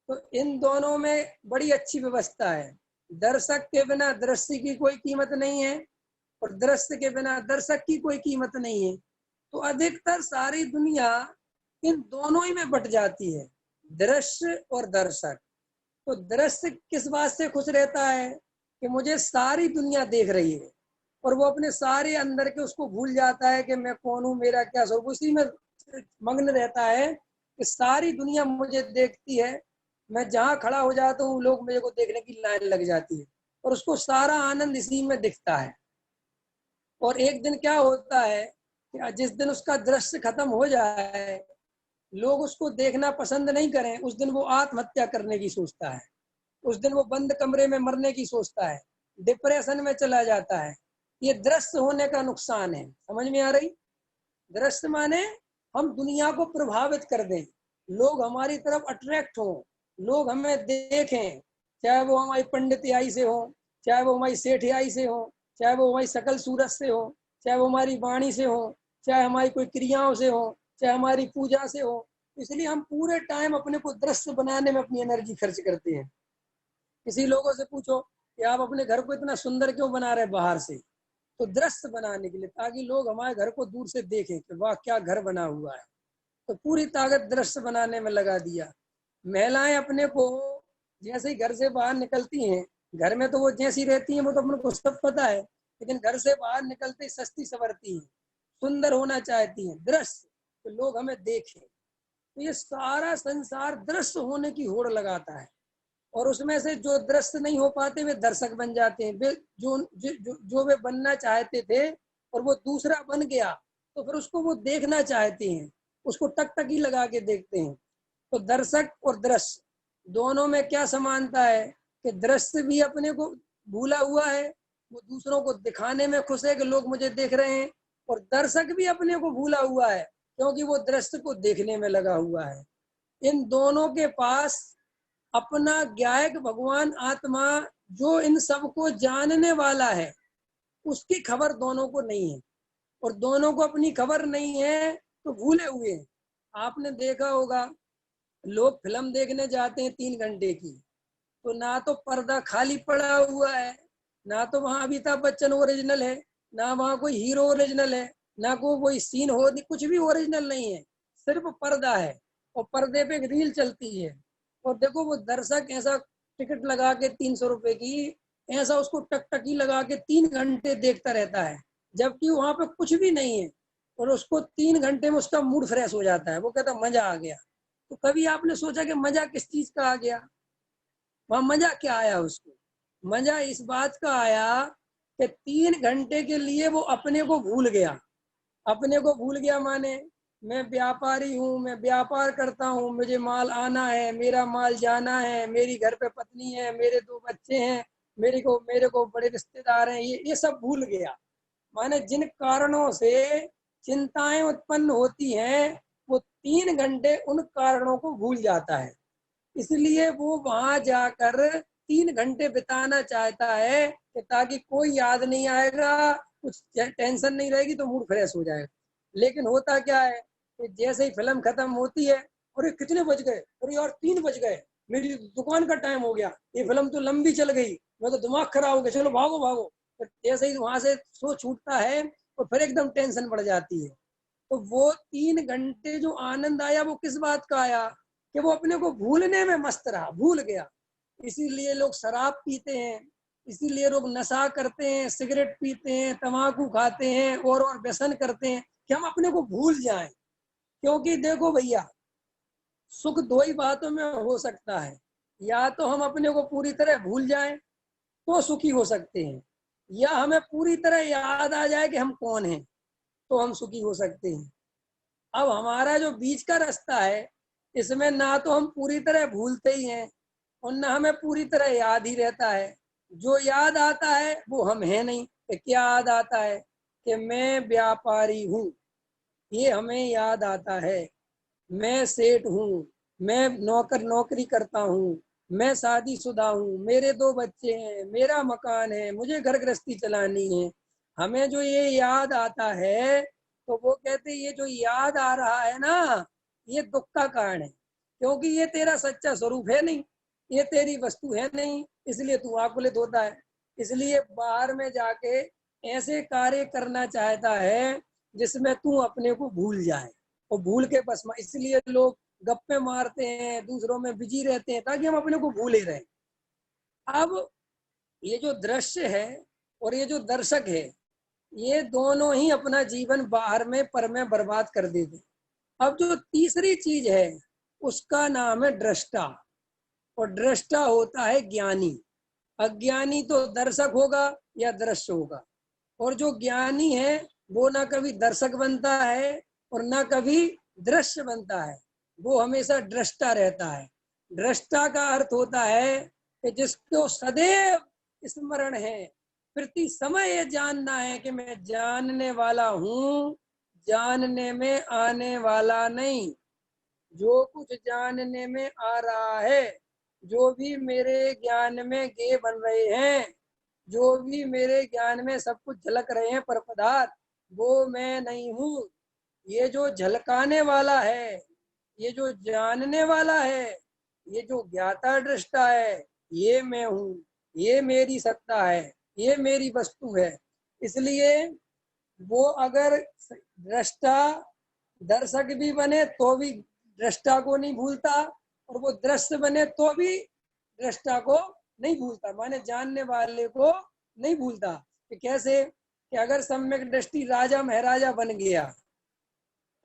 तो इन दोनों में बड़ी अच्छी व्यवस्था है। दर्शक के बिना दृश्य की कोई कीमत नहीं है और दृश्य के बिना दर्शक की कोई कीमत नहीं है। तो अधिकतर सारी दुनिया इन दोनों ही में बट जाती है, दृश्य और दर्शक। तो दृश्य किस बात से खुश रहता है कि मुझे सारी दुनिया देख रही है, और वो अपने सारे अंदर के उसको भूल जाता है कि मैं कौन हूँ, मेरा क्या स्वरूप, उसी में मग्न रहता है कि सारी दुनिया मुझे देखती है। मैं जहाँ खड़ा हो जाता हूँ लोग मेरे को देखने की लाइन लग जाती है, और उसको सारा आनंद इसी में दिखता है। और एक दिन क्या होता है कि जिस दिन उसका दृश्य खत्म हो जाए, लोग उसको देखना पसंद नहीं करें, उस दिन वो आत्महत्या करने की सोचता है, उस दिन वो बंद कमरे में मरने की सोचता है, डिप्रेशन में चला जाता है। ये दृश्य होने का नुकसान है। समझ में आ रही? दृश्य माने हम दुनिया को प्रभावित कर दें, लोग हमारी तरफ अट्रैक्ट हो, लोग हमें देखें, चाहे वो हमारी पंडितियाई से हो, चाहे वो हमारी सेठियाई से हो, चाहे वो हमारी सकल सूरत से हो, चाहे वो हमारी वाणी से हो, चाहे हमारी कोई क्रियाओं से हो, चाहे हमारी पूजा से हो। इसलिए हम पूरे टाइम अपने को दृश्य बनाने में अपनी एनर्जी खर्च करते हैं। किसी लोगों से पूछो कि आप अपने घर को इतना सुंदर क्यों बना रहे बाहर से, तो दृश्य बनाने के लिए, ताकि लोग हमारे घर को दूर से देखें कि वाह क्या घर बना हुआ है। तो पूरी ताकत दृश्य बनाने में लगा दिया। महिलाएं अपने को जैसे ही घर से बाहर निकलती हैं, घर में तो वो जैसी रहती हैं वो तो अपने को सब पता है, लेकिन घर से बाहर निकलते सस्ती सवरती हैं, सुंदर होना चाहती हैं, दृश्य, तो लोग हमें देखें। तो ये सारा संसार दृश्य होने की होड़ लगाता है, और उसमें से जो दृश्य नहीं हो पाते वे दर्शक बन जाते हैं। वे जो वे बनना चाहते थे और वो दूसरा बन गया, तो फिर उसको वो देखना चाहते हैं, उसको टकटकी लगा के देखते हैं। तो दर्शक और दृश्य दोनों में क्या समानता है कि दृश्य भी अपने को भूला हुआ है, वो दूसरों को दिखाने में खुश है कि लोग मुझे देख रहे हैं, और दर्शक भी अपने को भूला हुआ है क्योंकि वो दृश्य को देखने में लगा हुआ है। इन दोनों के पास अपना ज्ञायक भगवान आत्मा जो इन सबको जानने वाला है, उसकी खबर दोनों को नहीं है, और दोनों को अपनी खबर नहीं है तो भूले हुए हैं। आपने देखा होगा, लोग फिल्म देखने जाते हैं 3 घंटे की, तो ना तो पर्दा खाली पड़ा हुआ है, ना तो वहां अमिताभ बच्चन ओरिजिनल है, ना वहां कोई हीरो ओरिजिनल है, ना कोई सीन हो, कुछ भी ओरिजिनल नहीं है, सिर्फ पर्दा है। और पर्दे पे एक रील चलती है, और देखो वो दर्शक ऐसा टिकट लगा के 300 रुपए की, ऐसा उसको टकटकी लगा के 3 घंटे देखता रहता है, जबकि वहां पे कुछ भी नहीं है। और उसको 3 घंटे में उसका मूड फ्रेश हो जाता है, वो कहता मजा आ गया। तो कभी आपने सोचा कि मजा किस चीज का आ गया? वहां मजा क्या आया उसको? मजा इस बात का आया कि 3 घंटे के लिए वो अपने को भूल गया। अपने को भूल गया माने, मैं व्यापारी हूँ, मैं व्यापार करता हूँ, मुझे माल आना है, मेरा माल जाना है, मेरी घर पे पत्नी है, मेरे 2 बच्चे हैं, मेरे को बड़े रिश्तेदार हैं, ये सब भूल गया। माने जिन कारणों से चिंताएं उत्पन्न होती हैं, वो 3 घंटे उन कारणों को भूल जाता है। इसलिए वो वहां जाकर 3 घंटे बिताना चाहता है कि ताकि कोई याद नहीं आएगा, कुछ टेंशन नहीं रहेगी, तो मूड फ्रेश हो जाएगा। लेकिन होता क्या है कि जैसे ही फिल्म खत्म होती है, अरे कितने बज गए, अरे यार 3 बज गए, मेरी दुकान का टाइम हो गया, ये फिल्म तो लंबी चल गई, मैं तो दिमाग खराब हो गया, चलो भागो भागो। तो जैसे ही वहां से शो छूटता है, तो फिर एकदम टेंशन बढ़ जाती है। तो वो 3 घंटे जो आनंद आया, वो किस बात का आया? कि वो अपने को भूलने में मस्त रहा, भूल गया। इसीलिए लोग शराब पीते हैं, इसीलिए लोग नशा करते हैं, सिगरेट पीते हैं, तम्बाकू खाते हैं, और व्यसन करते हैं, कि हम अपने को भूल जाएं। क्योंकि देखो भैया, सुख दो ही बातों में हो सकता है, या तो हम अपने को पूरी तरह भूल जाएं तो सुखी हो सकते हैं, या हमें पूरी तरह याद आ जाए कि हम कौन हैं, तो हम सुखी हो सकते हैं। अब हमारा जो बीच का रास्ता है, इसमें ना तो हम पूरी तरह भूलते ही हैं, और ना हमें पूरी तरह याद ही रहता है। जो याद आता है वो हम हैं नहीं। कि क्या याद आता है? कि मैं व्यापारी हूँ, ये हमें याद आता है। मैं सेठ हूँ, मैं नौकरी करता हूँ, मैं शादीशुदा हूँ, मेरे 2 बच्चे हैं, मेरा मकान है, मुझे घर गृहस्थी चलानी है। हमें जो ये याद आता है, तो वो कहते ये जो याद आ रहा है ना, ये दुख का कारण है, क्योंकि ये तेरा सच्चा स्वरूप है नहीं, ये तेरी वस्तु है नहीं, इसलिए तू आकुलित होता है। इसलिए बाहर में जाके ऐसे कार्य करना चाहता है जिसमें तू अपने को भूल जाए, और भूल के बस इसलिए लोग गप्पे मारते हैं, दूसरों में बिजी रहते हैं, ताकि हम अपने को भूले रहें। अब ये जो दृश्य है और ये जो दर्शक है, ये दोनों ही अपना जीवन बाहर में पर में बर्बाद कर देते। अब जो तीसरी चीज है, उसका नाम है दृष्टा। और दृष्टा होता है ज्ञानी। अज्ञानी तो दर्शक होगा या दृश्य होगा। और जो ज्ञानी है, वो ना कभी दर्शक बनता है और ना कभी दृश्य बनता है, वो हमेशा दृष्टा रहता है। दृष्टा का अर्थ होता है कि जिसको सदैव स्मरण है, प्रति समय ये जानना है कि मैं जानने वाला हूँ, जानने में आने वाला नहीं। जो कुछ जानने में आ रहा है, जो भी मेरे ज्ञान में गे बन रहे हैं, जो भी मेरे ज्ञान में सब कुछ झलक रहे हैं पर पदार्थ, वो मैं नहीं हूँ। ये जो झलकाने वाला है, ये जो जानने वाला है, ये जो ज्ञाता दृष्टा है, ये मैं हूँ, ये मेरी सत्ता है, ये मेरी वस्तु है। इसलिए वो अगर दृष्टा दर्शक भी बने तो भी दृष्टा को नहीं भूलता, और वो दृश्य बने तो भी दृष्टा को नहीं भूलता, माने जानने वाले को नहीं भूलता। कि कैसे? कि अगर सम्यक दृष्टि राजा महाराजा बन गया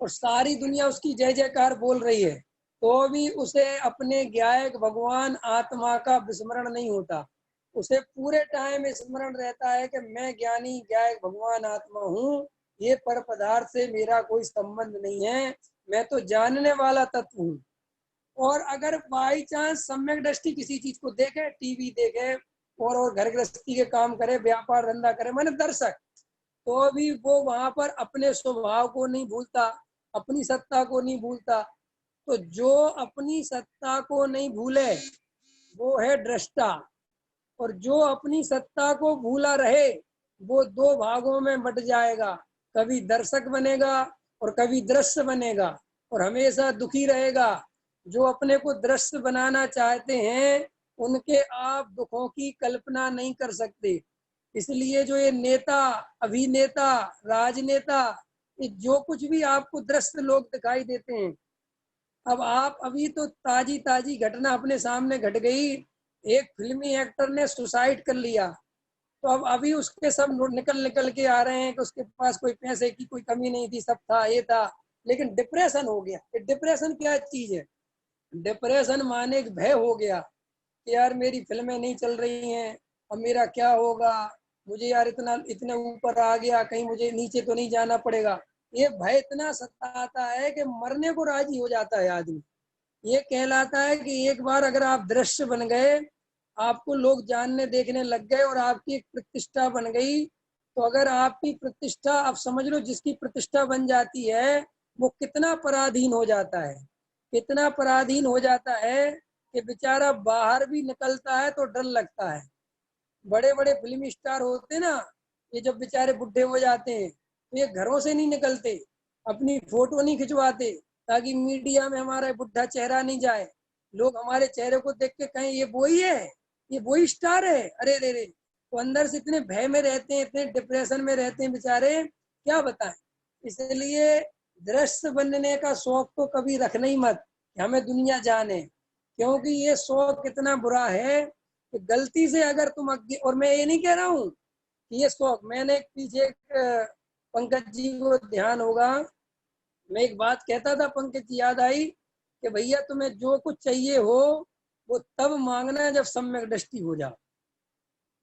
और सारी दुनिया उसकी जय जयकार बोल रही है, तो भी उसे अपने गायक भगवान आत्मा का विस्मरण नहीं होता। उसे पूरे टाइम स्मरण रहता है कि मैं ज्ञानी गायक भगवान आत्मा हूँ, ये पर पदार्थ से मेरा कोई संबंध नहीं है, मैं तो जानने वाला तत्व हूँ। और अगर बाई चांस सम्यक दृष्टि किसी चीज को देखे, टीवी देखे, और घर गृहस्थी के काम करे, व्यापार धंधा करे, माने दर्शक, तो भी वो वहां पर अपने स्वभाव को नहीं भूलता, अपनी सत्ता को नहीं भूलता। तो जो अपनी सत्ता को नहीं भूले, वो है दृष्टा। और जो अपनी सत्ता को भूला रहे, वो 2 भागों में बट जाएगा, कभी दर्शक बनेगा और कभी दृश्य बनेगा। और हमेशा दुखी रहेगा। जो अपने को दृश्य बनाना चाहते हैं उनके आप दुखों की कल्पना नहीं कर सकते। इसलिए जो ये नेता, अभिनेता, राजनेता, ये जो कुछ भी आपको दृश्य लोग दिखाई देते हैं, अब आप अभी तो ताजी ताजी घटना अपने सामने घट गई, एक फिल्मी एक्टर ने सुसाइड कर लिया, तो अब अभी उसके सब निकल निकल के आ रहे हैं कि उसके पास कोई पैसे की कोई कमी नहीं थी, सब था, ये था, लेकिन डिप्रेशन हो गया। डिप्रेशन क्या चीज है? डिप्रेशन माने एक भय हो गया कि यार मेरी फिल्में नहीं चल रही हैं, अब मेरा क्या होगा, मुझे यार इतना इतने ऊपर आ गया, कहीं मुझे नीचे तो नहीं जाना पड़ेगा। ये भय इतना सताता है कि मरने को राजी हो जाता है आदमी। ये कहलाता है कि एक बार अगर आप दृश्य बन गए, आपको लोग जानने देखने लग गए और आपकी एक प्रतिष्ठा बन गई, तो अगर आपकी प्रतिष्ठा, आप समझ लो जिसकी प्रतिष्ठा बन जाती है वो कितना पराधीन हो जाता है, कितना पराधीन हो जाता है कि बेचारा बाहर भी निकलता है तो डर लगता है। बड़े बड़े फिल्म स्टार होते ना, ये जब बेचारे बुढ़े हो जाते हैं तो ये घरों से नहीं निकलते, अपनी फोटो नहीं खिंचवाते ताकि मीडिया में हमारा बुढ़ा चेहरा नहीं जाए, लोग हमारे चेहरे को देख के कहें ये वही है, ये वही स्टार है। अरे रे रे, तो अंदर से इतने भय में रहते हैं, इतने डिप्रेशन में रहते हैं बेचारे, क्या बताएं। इसलिए दृश्य बनने का शौक तो कभी रखना ही मत कि हमें दुनिया जाने, क्योंकि ये शौक इतना बुरा है कि गलती से अगर तुम और मैं ये नहीं कह रहा हूँ कि ये शौक, मैंने पीछे पंकज जी को ध्यान होगा, मैं एक बात कहता था, पंकज जी याद आई कि भैया तुम्हें जो कुछ चाहिए हो वो तब मांगना है जब सम्यक दृष्टि हो जाओ।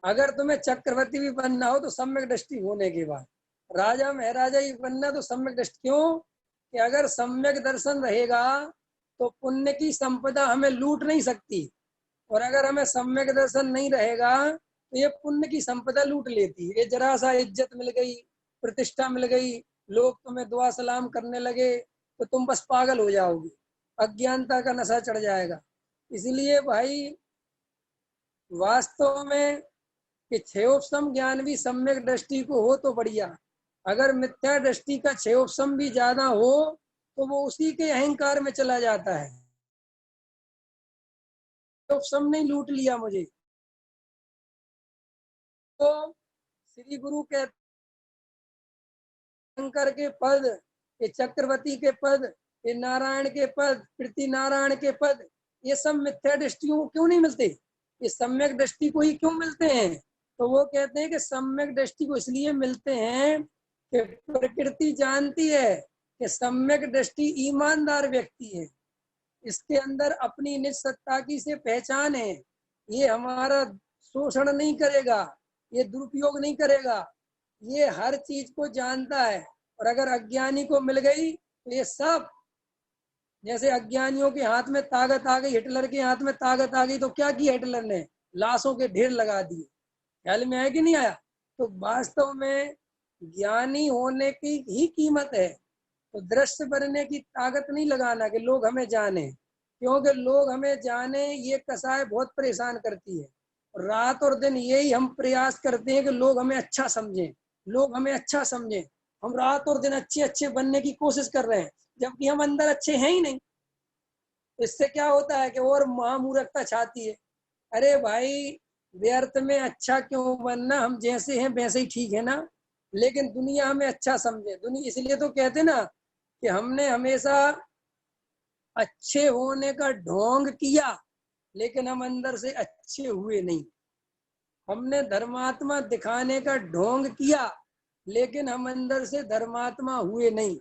अगर तुम्हें चक्रवर्ती भी बनना हो तो सम्यक दृष्टि होने के बाद, राजा महाराजा ही बनना तो सम्यक दृष्टि, क्यों कि अगर सम्यक दर्शन रहेगा तो पुण्य की संपदा हमें लूट नहीं सकती, और अगर हमें सम्यक दर्शन नहीं रहेगा तो ये पुण्य की संपदा लूट लेती। ये जरा सा इज्जत मिल गई, प्रतिष्ठा मिल गई, लोग तुम्हें दुआ सलाम करने लगे तो तुम बस पागल हो जाओगे, अज्ञानता का नशा चढ़ जाएगा। इसलिए भाई वास्तव में कि क्षयोपम ज्ञान भी सम्यक दृष्टि को हो तो बढ़िया, अगर मिथ्या दृष्टि का क्षयोपम भी ज्यादा हो तो वो उसी के अहंकार में चला जाता है। क्षयोपम नहीं लूट लिया मुझे, तो श्री गुरु कहते शंकर के पद, ये चक्रवर्ती के पद, ये नारायण के पद, पृथ्वी नारायण के पद, ये सब मिथ्या दृष्टियों को क्यों नहीं मिलते, ये सम्यक दृष्टि को ही क्यों मिलते हैं? तो वो कहते हैं कि सम्यक दृष्टि को इसलिए मिलते हैं कि प्रकृति जानती है कि सम्यक दृष्टि ईमानदार व्यक्ति है, इसके अंदर अपनी निज सत्ता की से पहचान है, ये हमारा शोषण नहीं करेगा, ये दुरुपयोग नहीं करेगा, ये हर चीज को जानता है। और अगर अज्ञानी को मिल गई तो ये सब, जैसे अज्ञानियों के हाथ में ताकत आ गई, हिटलर के हाथ में ताकत आ गई तो क्या किया हिटलर ने? लाशों के ढेर लगा दिए। ख्याल में आया कि नहीं आया? तो वास्तव में ज्ञानी होने की ही कीमत है, तो दृश्य बनने की ताकत नहीं लगाना कि लोग हमें जाने, क्योंकि लोग हमें जाने ये कसाय बहुत परेशान करती है। रात और दिन यही हम प्रयास करते हैं कि लोग हमें अच्छा समझें, लोग हमें अच्छा समझें, हम रात और दिन अच्छे अच्छे बनने की कोशिश कर रहे हैं जबकि हम अंदर अच्छे हैं ही नहीं। तो इससे क्या होता है कि और महामूर्खता छाती है। अरे भाई, व्यर्थ में अच्छा क्यों बनना, हम जैसे हैं वैसे ही ठीक है ना, लेकिन दुनिया हमें अच्छा समझे। दुनिया इसलिए तो कहते ना कि हमने हमेशा अच्छे होने का ढोंग किया लेकिन हम अंदर से अच्छे हुए नहीं, हमने धर्मात्मा दिखाने का ढोंग किया लेकिन हम अंदर से धर्मात्मा हुए नहीं,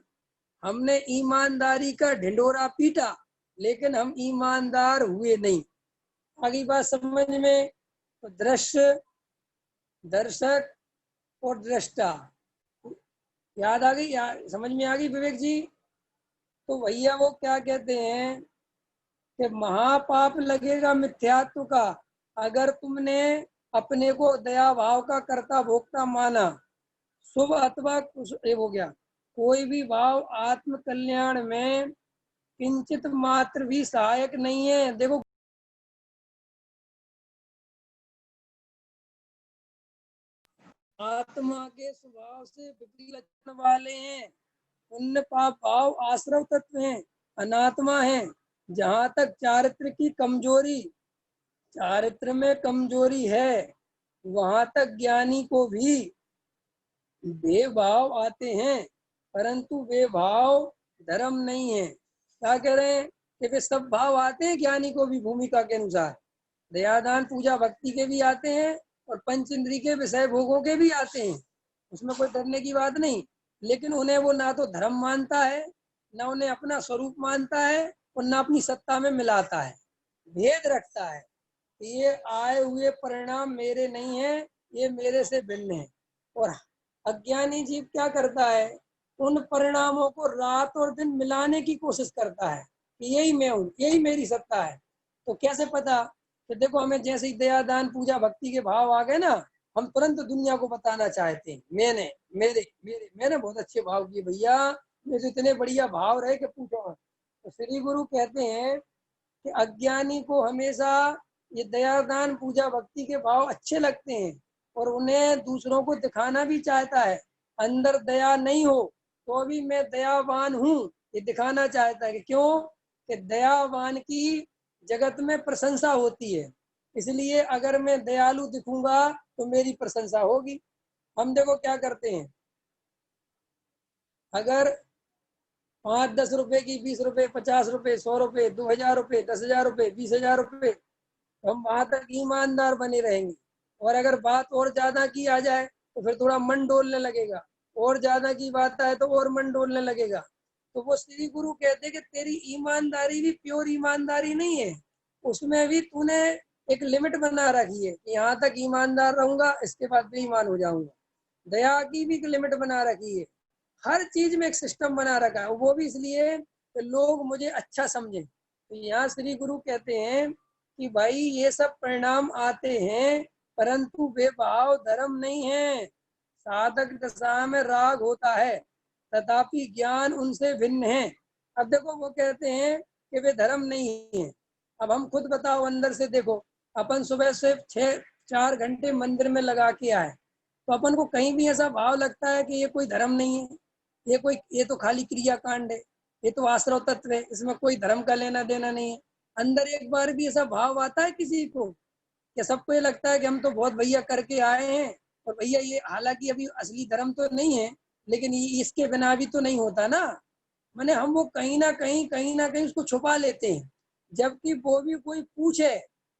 हमने ईमानदारी का ढिंडोरा पीटा लेकिन हम ईमानदार हुए नहीं। आगे बात समझ में? तो दृश्य, दर्शक और दृष्टा, याद आ गई? समझ में आ गई विवेक जी? तो भैया वो क्या कहते हैं कि महापाप लगेगा मिथ्यात्व का अगर तुमने अपने को दया भाव का कर्ता भोक्ता माना। शुभ अथवा ये हो गया, कोई भी भाव आत्म कल्याण में किंचित मात्र भी सहायक नहीं है। देखो, आत्मा के स्वभाव से विपरीत लक्षण वाले हैं, पुण्य पाप भाव आश्रव तत्व हैं, अनात्मा है। जहां तक चारित्र की कमजोरी, चारित्र में कमजोरी है, वहां तक ज्ञानी को भी वे भाव आते हैं, परंतु वे भाव धर्म नहीं है। क्या कह रहे हैं कि वे सब भाव आते हैं ज्ञानी को भी भूमिका के अनुसार। दयादान पूजा भक्ति के भी आते हैं और पंच इंद्री के विषय भोगों के भी आते हैं, उसमें कोई डरने की बात नहीं। लेकिन उन्हें वो ना तो धर्म मानता है, ना उन्हें अपना स्वरूप मानता है, और ना अपनी सत्ता में मिलाता है, भेद रखता है। ये आए हुए परिणाम मेरे नहीं है, ये मेरे से भिन्न है। और अज्ञानी जीव क्या करता है, उन परिणामों को रात और दिन मिलाने की कोशिश करता है कि यही मैं हूँ, यही मेरी सत्ता है। तो कैसे पता कि देखो हमें जैसे ही दया दान पूजा भक्ति के भाव आ गए ना, हम तुरंत दुनिया को बताना चाहते हैं मैंने मेरे मेरे मैंने बहुत अच्छे भाव किए भैया, मेरे इतने बढ़िया भाव रहे कि पूछो। तो श्री गुरु कहते हैं कि अज्ञानी को हमेशा ये दया दान पूजा भक्ति के भाव अच्छे लगते हैं और उन्हें दूसरों को दिखाना भी चाहता है। अंदर दया नहीं हो तो भी मैं दयावान हूँ, ये दिखाना चाहता है कि क्यों, कि दयावान की जगत में प्रशंसा होती है, इसलिए अगर मैं दयालु दिखूंगा तो मेरी प्रशंसा होगी। हम देखो क्या करते हैं, अगर 5-10 रुपए की, 20 रुपए, 50 रुपए, 100 रुपए, 2000 रुपए, 10,000 रुपए, 20,000 रुपए, तो हम वहां तक ईमानदार बने रहेंगे। और अगर बात और ज्यादा की आ जाए तो फिर थोड़ा मन डोलने लगेगा, और ज्यादा की बात आए तो और मन डोलने लगेगा। तो वो श्री गुरु कहते कि तेरी ईमानदारी भी प्योर ईमानदारी नहीं है, उसमें भी तूने एक लिमिट बना रखी है कि यहाँ तक ईमानदार रहूंगा, इसके बाद बेईमान हो जाऊंगा। दया की भी एक लिमिट बना रखी है, हर चीज में एक सिस्टम बना रखा है, वो भी इसलिए कि लोग मुझे अच्छा समझें। तो यहाँ श्री गुरु कहते हैं कि भाई ये सब परिणाम आते हैं, परंतु वे भाव धर्म नहीं है। साधक दशा में राग होता है, तथापि ज्ञान उनसे भिन्न है। अब देखो वो कहते हैं कि वे धर्म नहीं है। अब हम खुद बताओ, अंदर से देखो, अपन सुबह से 6-4 घंटे मंदिर में लगा के आए, तो अपन को कहीं भी ऐसा भाव लगता है कि ये कोई धर्म नहीं है, ये तो खाली क्रिया कांड है, ये तो आश्रव तत्व है, इसमें कोई धर्म का लेना देना नहीं है। अंदर एक बार भी ऐसा भाव आता है किसी को, कि सबको ये लगता है कि हम तो बहुत भैया करके आए हैं, और भैया ये हालांकि अभी असली धर्म तो नहीं है, लेकिन ये इसके बिना भी तो नहीं होता ना। मैंने हम वो कहीं ना कहीं उसको छुपा लेते हैं, जबकि वो भी कोई पूछे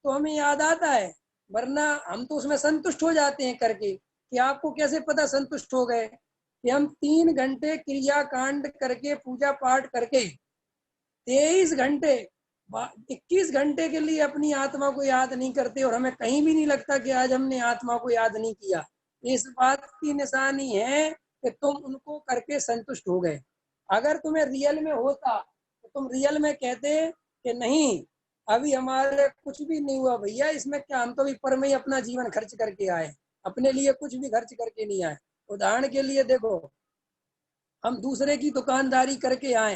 तो हमें याद आता है, वरना हम तो उसमें संतुष्ट हो जाते हैं करके। कि आपको कैसे पता संतुष्ट हो गए, कि हम 3 घंटे क्रिया कांड करके पूजा पाठ करके 23 घंटे 21 घंटे के लिए अपनी आत्मा को याद नहीं करते, और हमें कहीं भी नहीं लगता कि आज हमने आत्मा को याद नहीं किया। इस बात की निशानी है कि तुम उनको करके संतुष्ट हो गए। अगर तुम्हें रियल में होता तो तुम रियल में कहते कि नहीं, अभी हमारे कुछ भी नहीं हुआ भैया, इसमें क्या, हम तो भी पर में ही अपना जीवन खर्च करके आए, अपने लिए कुछ भी खर्च करके नहीं आए। उदाहरण के लिए देखो, हम दूसरे की दुकानदारी करके आए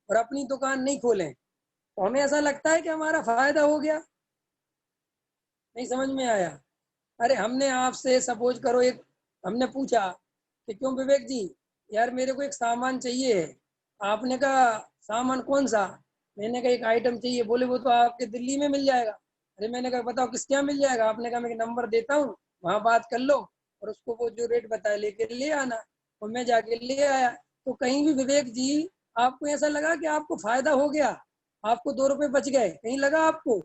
और अपनी दुकान नहीं खोलें, तो हमें ऐसा लगता है कि हमारा फायदा हो गया। नहीं समझ में आया? अरे हमने आपसे सपोज करो, एक हमने पूछा कि क्यों विवेक जी, यार मेरे को एक सामान चाहिए है। आपने कहा सामान कौन सा? मैंने कहा एक आइटम चाहिए। बोले वो तो आपके दिल्ली में मिल जाएगा। अरे मैंने कहा बताओ किसके यहाँ मिल जाएगा? आपने कहा मैं नंबर देता हूँ, वहाँ बात कर लो, और उसको वो जो रेट बताया लेके ले आना। और मैं जाके ले आया। तो कहीं भी विवेक जी आपको ऐसा लगा कि आपको फायदा हो गया, आपको 2 रुपए बच गए, कहीं लगा आपको?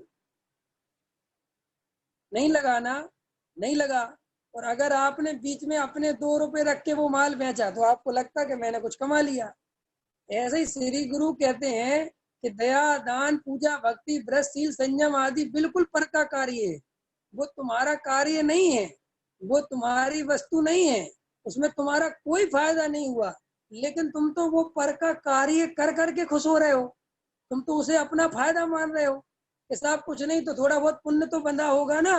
नहीं लगा ना, नहीं लगा। और अगर आपने बीच में अपने 2 रुपए रख के वो माल बेचा तो आपको लगता कि मैंने कुछ कमा लिया। ऐसे ही श्री गुरु कहते हैं कि दया दान पूजा भक्ति व्रतशील संयम आदि बिल्कुल पर का कार्य है, वो तुम्हारा कार्य नहीं है, वो तुम्हारी वस्तु नहीं है, उसमें तुम्हारा कोई फायदा नहीं हुआ। लेकिन तुम तो वो पर का कार्य कर करके खुश हो रहे हो, तुम तो उसे अपना फायदा मान रहे हो कि साहब कुछ नहीं तो थोड़ा बहुत पुण्य तो बंधा होगा ना।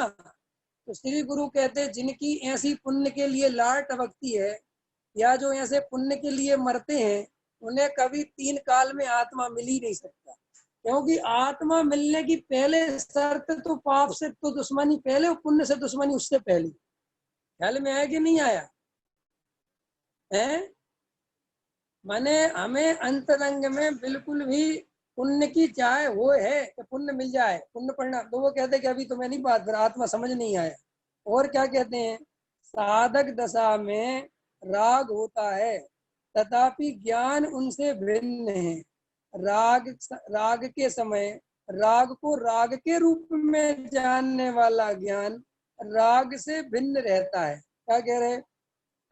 तो श्री गुरु कहते हैं जिनकी ऐसी पुण्य के लिए लाट टपकती है, या जो ऐसे पुण्य के लिए मरते हैं, उन्हें कभी 3 काल में आत्मा मिल ही नहीं सकता। क्योंकि आत्मा मिलने की पहले शर्त तो पाप से तो दुश्मनी पहले और पुण्य से दुश्मनी उससे पहले। ख्याल में आया कि नहीं आया है? माने हमें अंतरंग में बिल्कुल भी पुण्य की चाह वो है कि पुण्य मिल जाए, पुण्य पढ़ना। तो वो कहते कि अभी तुम्हें नहीं बात, फिर आत्मा समझ नहीं आया। और क्या कहते हैं, साधक दशा में राग होता है तथापि ज्ञान उनसे भिन्न है। राग राग के समय राग को राग के रूप में जानने वाला ज्ञान राग से भिन्न रहता है। क्या कह रहे,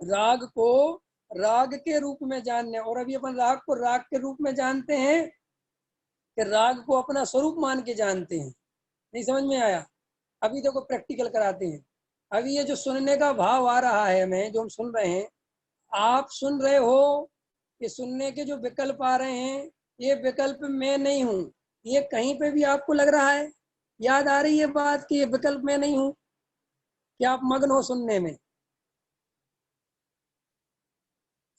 राग को राग के रूप में जानने, और अभी अपन राग को राग के रूप में जानते हैं कि राग को अपना स्वरूप मान के जानते हैं। नहीं समझ में आया? अभी देखो प्रैक्टिकल कराते हैं। अभी ये जो सुनने का भाव आ रहा है हमें, जो हम सुन रहे हैं, आप सुन रहे हो, ये सुनने के जो विकल्प आ रहे हैं, ये विकल्प मैं नहीं हूँ। ये कहीं पे भी आपको लग रहा है, याद आ रही है बात कि ये विकल्प मैं नहीं हूँ? क्या आप मग्न हो सुनने में?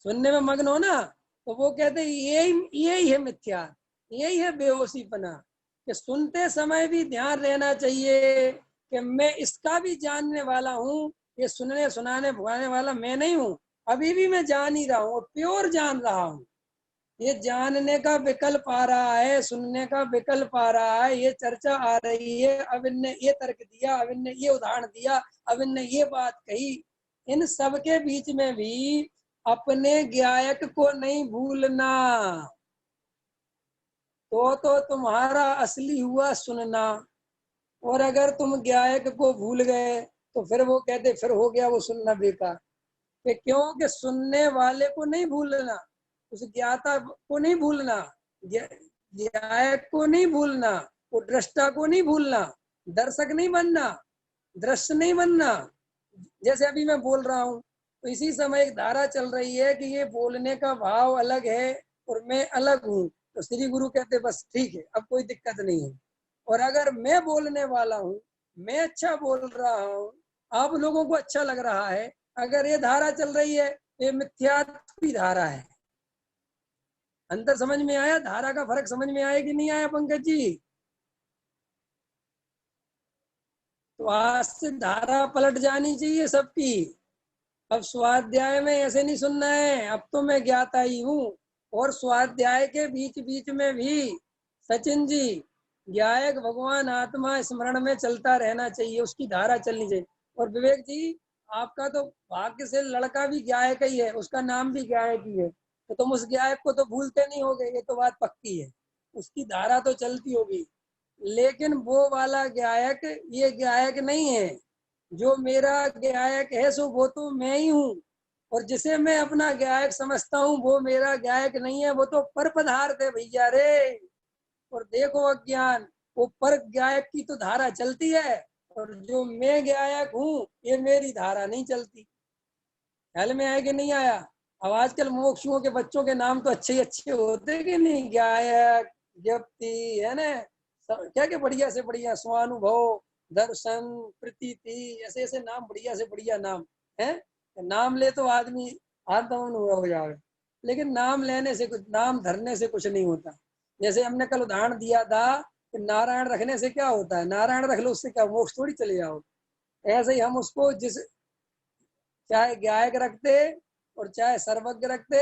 सुनने में मग्न हो ना, तो वो कहते हैं यही है मिथ्या, यही है बेहोशीपना, कि सुनते समय भी ध्यान रहना चाहिए कि मैं इसका भी जानने वाला हूँ, ये सुनने सुनाने भुगाने वाला मैं नहीं हूँ। अभी भी मैं जान ही रहा हूँ, प्योर जान रहा हूँ। ये जानने का विकल्प आ रहा है, सुनने का विकल्प आ रहा है, ये चर्चा आ रही है, अब इनने ये तर्क दिया, अब इनने ये उदाहरण दिया, अब इनने ये बात कही। इन सब के बीच में भी अपने गायक को नहीं भूलना, तो तुम्हारा असली हुआ सुनना। और अगर तुम गायक को भूल गए तो फिर वो कहते फिर हो गया वो सुनना बेकार। कि क्यों? कि सुनने वाले को नहीं भूलना, उस ज्ञाता को नहीं भूलना, गायक को नहीं भूलना, वो दृष्टा को नहीं भूलना, दर्शक नहीं बनना, दृश्य नहीं बनना। जैसे अभी मैं बोल रहा हूँ, तो इसी समय एक धारा चल रही है कि ये बोलने का भाव अलग है और मैं अलग हूँ। तो श्री गुरु कहते बस ठीक है, अब कोई दिक्कत नहीं है। और अगर मैं बोलने वाला हूँ, मैं अच्छा बोल रहा हूँ, आप लोगों को अच्छा लग रहा है, अगर ये धारा चल रही है, ये मिथ्यात्व की धारा है। अंतर समझ में आया? धारा का फर्क समझ में आया कि नहीं आया पंकज जी? तो आज से धारा पलट जानी चाहिए सबकी। अब स्वाध्याय में ऐसे नहीं सुनना है, अब तो मैं ज्ञाता ही हूँ। और स्वाध्याय के बीच बीच में भी सचिन जी, गायक भगवान आत्मा स्मरण में चलता रहना चाहिए, उसकी धारा चलनी चाहिए। और विवेक जी, आपका तो भाग्य से लड़का भी गायक ही है, उसका नाम भी गायक ही है, तो तुम उस गायक को तो भूलते नहीं होगे, ये तो बात पक्की है। उसकी धारा तो चलती होगी, लेकिन वो वाला गायक ये गायक नहीं है। जो मेरा गायक है सो वो तो मैं ही हूँ, और जिसे मैं अपना गायक समझता हूँ वो मेरा गायक नहीं है, वो तो पर पदार्थ है भैया रे। और देखो अज्ञान, वो पर गायक की तो धारा चलती है, और जो मैं गायक हूँ ये मेरी धारा नहीं चलती। ख्याल में आया कि नहीं आया? अब आजकल मोक्षुओं के बच्चों के नाम तो अच्छे ही अच्छे होते कि नहीं, गायक, जप्ती, है ना, क्या क्या बढ़िया से बढ़िया, स्वानुभव, दर्शन, प्रतीति, ऐसे ऐसे नाम, बढ़िया से बढ़िया नाम है। नाम ले तो आदमी आत्मन हो जाए, लेकिन नाम लेने से कुछ, नाम धरने से कुछ नहीं होता। जैसे हमने कल उदाहरण दिया था कि नारायण रखने से क्या होता है, नारायण रख लो उससे क्या मोक्ष थोड़ी चले जाओ। ऐसे ही हम उसको जिस, चाहे गायक रखते और चाहे सर्वज्ञ रखते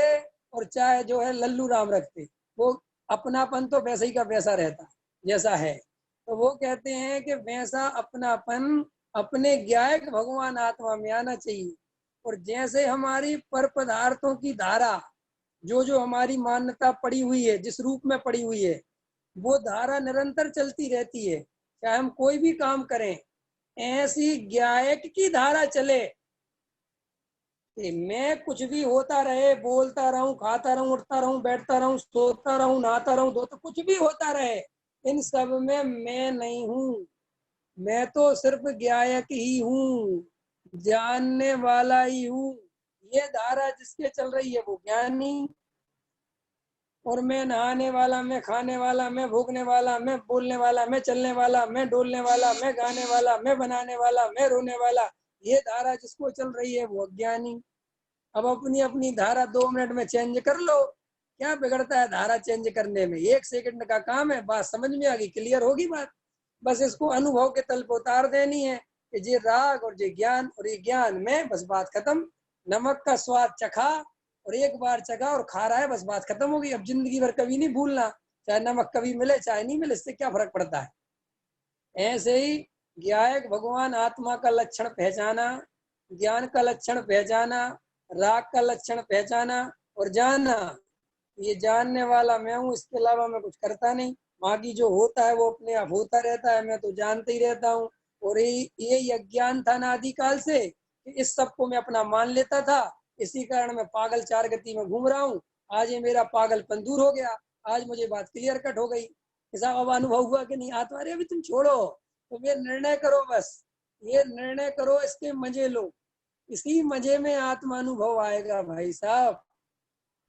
और चाहे जो है लल्लू राम रखते, वो अपनापन तो वैसे ही का वैसा रहता जैसा है। तो वो कहते हैं कि वैसा अपनापन अपने गायक भगवान आत्मा में आना चाहिए। और जैसे हमारी पर पदार्थों की धारा, जो जो हमारी मान्यता पड़ी हुई है, जिस रूप में पड़ी हुई है, वो धारा निरंतर चलती रहती है, चाहे हम कोई भी काम करें। ऐसी गायक की धारा चले कि मैं कुछ भी होता रहे, बोलता रहूं, खाता रहूं, उठता रहूं, बैठता रहूं, सोता रहूं, नहाता रहूं, धोता, कुछ भी होता रहे, इन सब में मैं नहीं हूँ। मैं तो सिर्फ गायक ही हूँ, जानने वाला ही हूँ। ये धारा जिसके चल रही है वो ज्ञानी। और मैं नहाने वाला, मैं खाने वाला, मैं भूखने वाला, मैं बोलने वाला, मैं चलने वाला, मैं डोलने वाला, मैं गाने वाला, मैं बनाने वाला, मैं रोने वाला, ये धारा जिसको चल रही है वो अज्ञानी। अब अपनी अपनी धारा 2 मिनट में चेंज कर लो, क्या बिगड़ता है धारा चेंज करने में? 1 सेकंड का काम है, बात समझ में आ गई, क्लियर होगी बात। बस इसको अनुभव के तल पर उतार देनी है कि ये राग और ये ज्ञान और ये ज्ञान में, बस बात खत्म। नमक का स्वाद चखा और एक बार चखा और खा रहा है, बस बात खत्म होगी। अब जिंदगी भर कभी नहीं भूलना, चाहे नमक कभी मिले चाहे नहीं मिले, इससे क्या फर्क पड़ता है। ऐसे ही ज्ञायक भगवान आत्मा का लक्षण पहचाना, ज्ञान का लक्षण पहचाना, राग का लक्षण पहचाना और जाना। ये जानने वाला मैं हूँ, इसके अलावा मैं कुछ करता नहीं। बाकी जो होता है वो अपने आप होता रहता है, मैं तो जानते ही रहता हूँ। और ये अज्ञान था ना आदिकाल से, कि इस सब को मैं अपना मान लेता था। इसी कारण मैं पागल चार गति में घूम रहा हूँ। आज ये मेरा पागलपन दूर हो गया, आज मुझे बात क्लियर कट हो गई। ऐसा अब अनुभव हुआ कि नहीं आत्मा? अरे अभी तुम छोड़ो, तुम ये निर्णय करो, बस ये निर्णय करो, इसके मजे लो। इसी मजे में आत्मानुभव आएगा भाई साहब।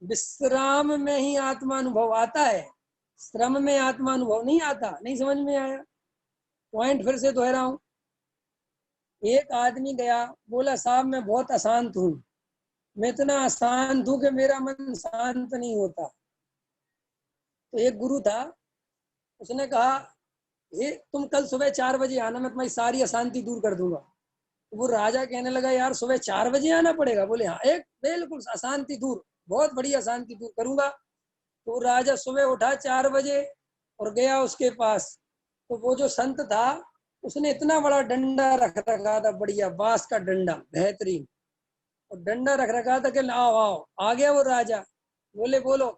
विश्राम में ही आत्मानुभव आता है, श्रम में आत्मानुभव नहीं आता। नहीं समझ में आया? पॉइंट फिर से दोहराऊं। एक आदमी गया, बोला साहब मैं बहुत अशांत हूँ, मैं इतना अशांत हूँ कि मेरा मन शांत नहीं होता। तो एक गुरु था, उसने कहा ये तुम कल सुबह 4 बजे आना, मैं तुम्हारी सारी अशांति दूर कर दूंगा। तो वो राजा कहने लगा यार सुबह 4 बजे आना पड़ेगा? बोले हाँ, एक बिल्कुल अशांति दूर, बहुत बड़ी अशांति दूर करूंगा। तो राजा सुबह उठा 4 बजे और गया उसके पास। तो वो जो संत था उसने इतना बड़ा डंडा रख रखा था, बढ़िया बांस का डंडा बेहतरीन, और डंडा रख रखा था कि आओ आओ। आ गया वो राजा। बोले बोलो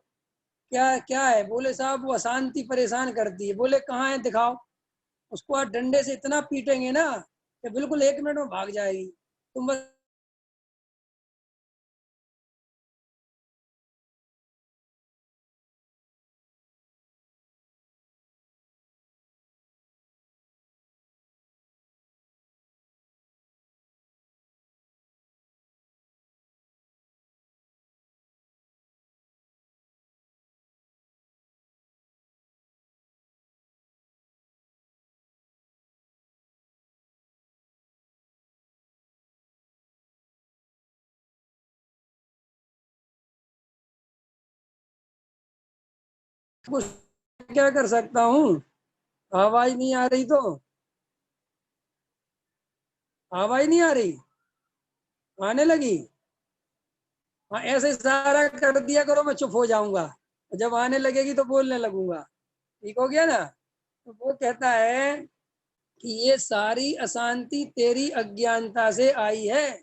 क्या क्या है? बोले साहब वो अशांति परेशान करती है। बोले कहाँ है, दिखाओ। उसको आज डंडे से इतना पीटेंगे ना कि बिल्कुल 1 मिनट में भाग जाएगी। तुम बस कुछ क्या कर सकता हूँ? आवाज नहीं आ रही तो आवाज नहीं आ रही, आने लगी। हाँ ऐसे सारा कर दिया करो, मैं चुप हो जाऊंगा, जब आने लगेगी तो बोलने लगूंगा। ठीक हो गया ना? तो वो कहता है कि ये सारी अशांति तेरी अज्ञानता से आई है,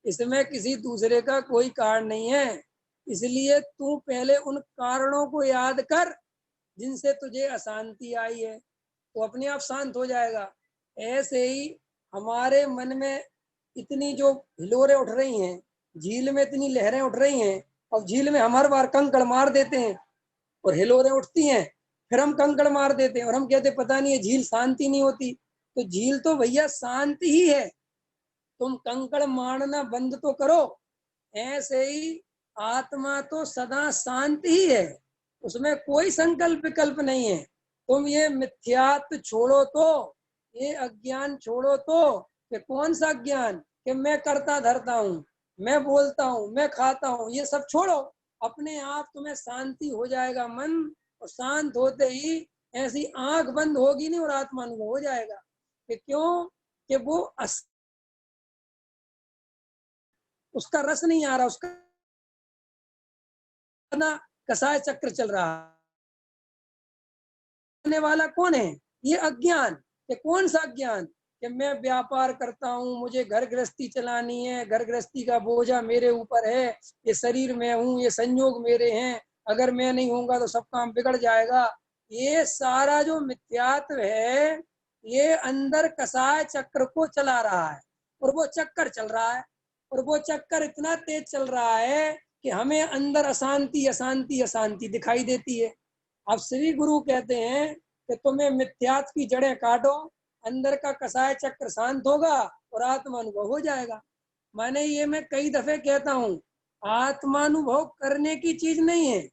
इसमें किसी दूसरे का कोई कारण नहीं है। इसलिए तू पहले उन कारणों को याद कर जिनसे तुझे अशांति आई है, तो अपने आप शांत हो जाएगा। ऐसे ही हमारे मन में इतनी जो हिलोरें उठ रही हैं, झील में इतनी लहरें उठ रही हैं, और झील में हम हर बार कंकड़ मार देते हैं और हिलोरें उठती हैं, फिर हम कंकड़ मार देते हैं और हम कहते पता नहीं है झील शांति नहीं होती। तो झील तो भैया शांत ही है, तुम कंकड़ मारना बंद तो करो। ऐसे ही आत्मा तो सदा शांत ही है, उसमें कोई संकल्प विकल्प नहीं है। तुम ये मिथ्यात्व छोड़ो तो, ये अज्ञान छोड़ो तो। कि कौन सा ज्ञान? कि मैं करता धरता हूँ, मैं बोलता हूँ, मैं खाता हूँ, ये सब छोड़ो। अपने आप तुम्हें शांति हो जाएगा मन, और शांत होते ही ऐसी आंख बंद होगी नहीं और आत्मानुभव हो जाएगा। कि क्यों? कि वो उसका रस नहीं आ रहा, उसका ना कसाय चक्र चल रहा है। वाला कौन है? ये अज्ञान। ये कौन सा अज्ञान? कि मैं व्यापार करता हूँ, मुझे घर गृहस्थी चलानी है, घर गृहस्थी का बोझा मेरे ऊपर है, ये शरीर में हूँ, ये संयोग मेरे हैं, अगर मैं नहीं होऊंगा तो सब काम बिगड़ जाएगा। ये सारा जो मिथ्यात्व है, ये अंदर कसाय चक्र को चला रहा है, और वो चक्कर चल रहा है, और वो चक्कर इतना तेज चल रहा है कि हमें अंदर अशांति अशांति अशांति दिखाई देती है। अब श्री गुरु कहते हैं कि तुम्हें मिथ्यात्व की जड़ें काटो, अंदर का कसाय चक्र शांत होगा और आत्मानुभव हो जाएगा। माने ये मैं कई दफे कहता हूँ, आत्मानुभव करने की चीज नहीं है।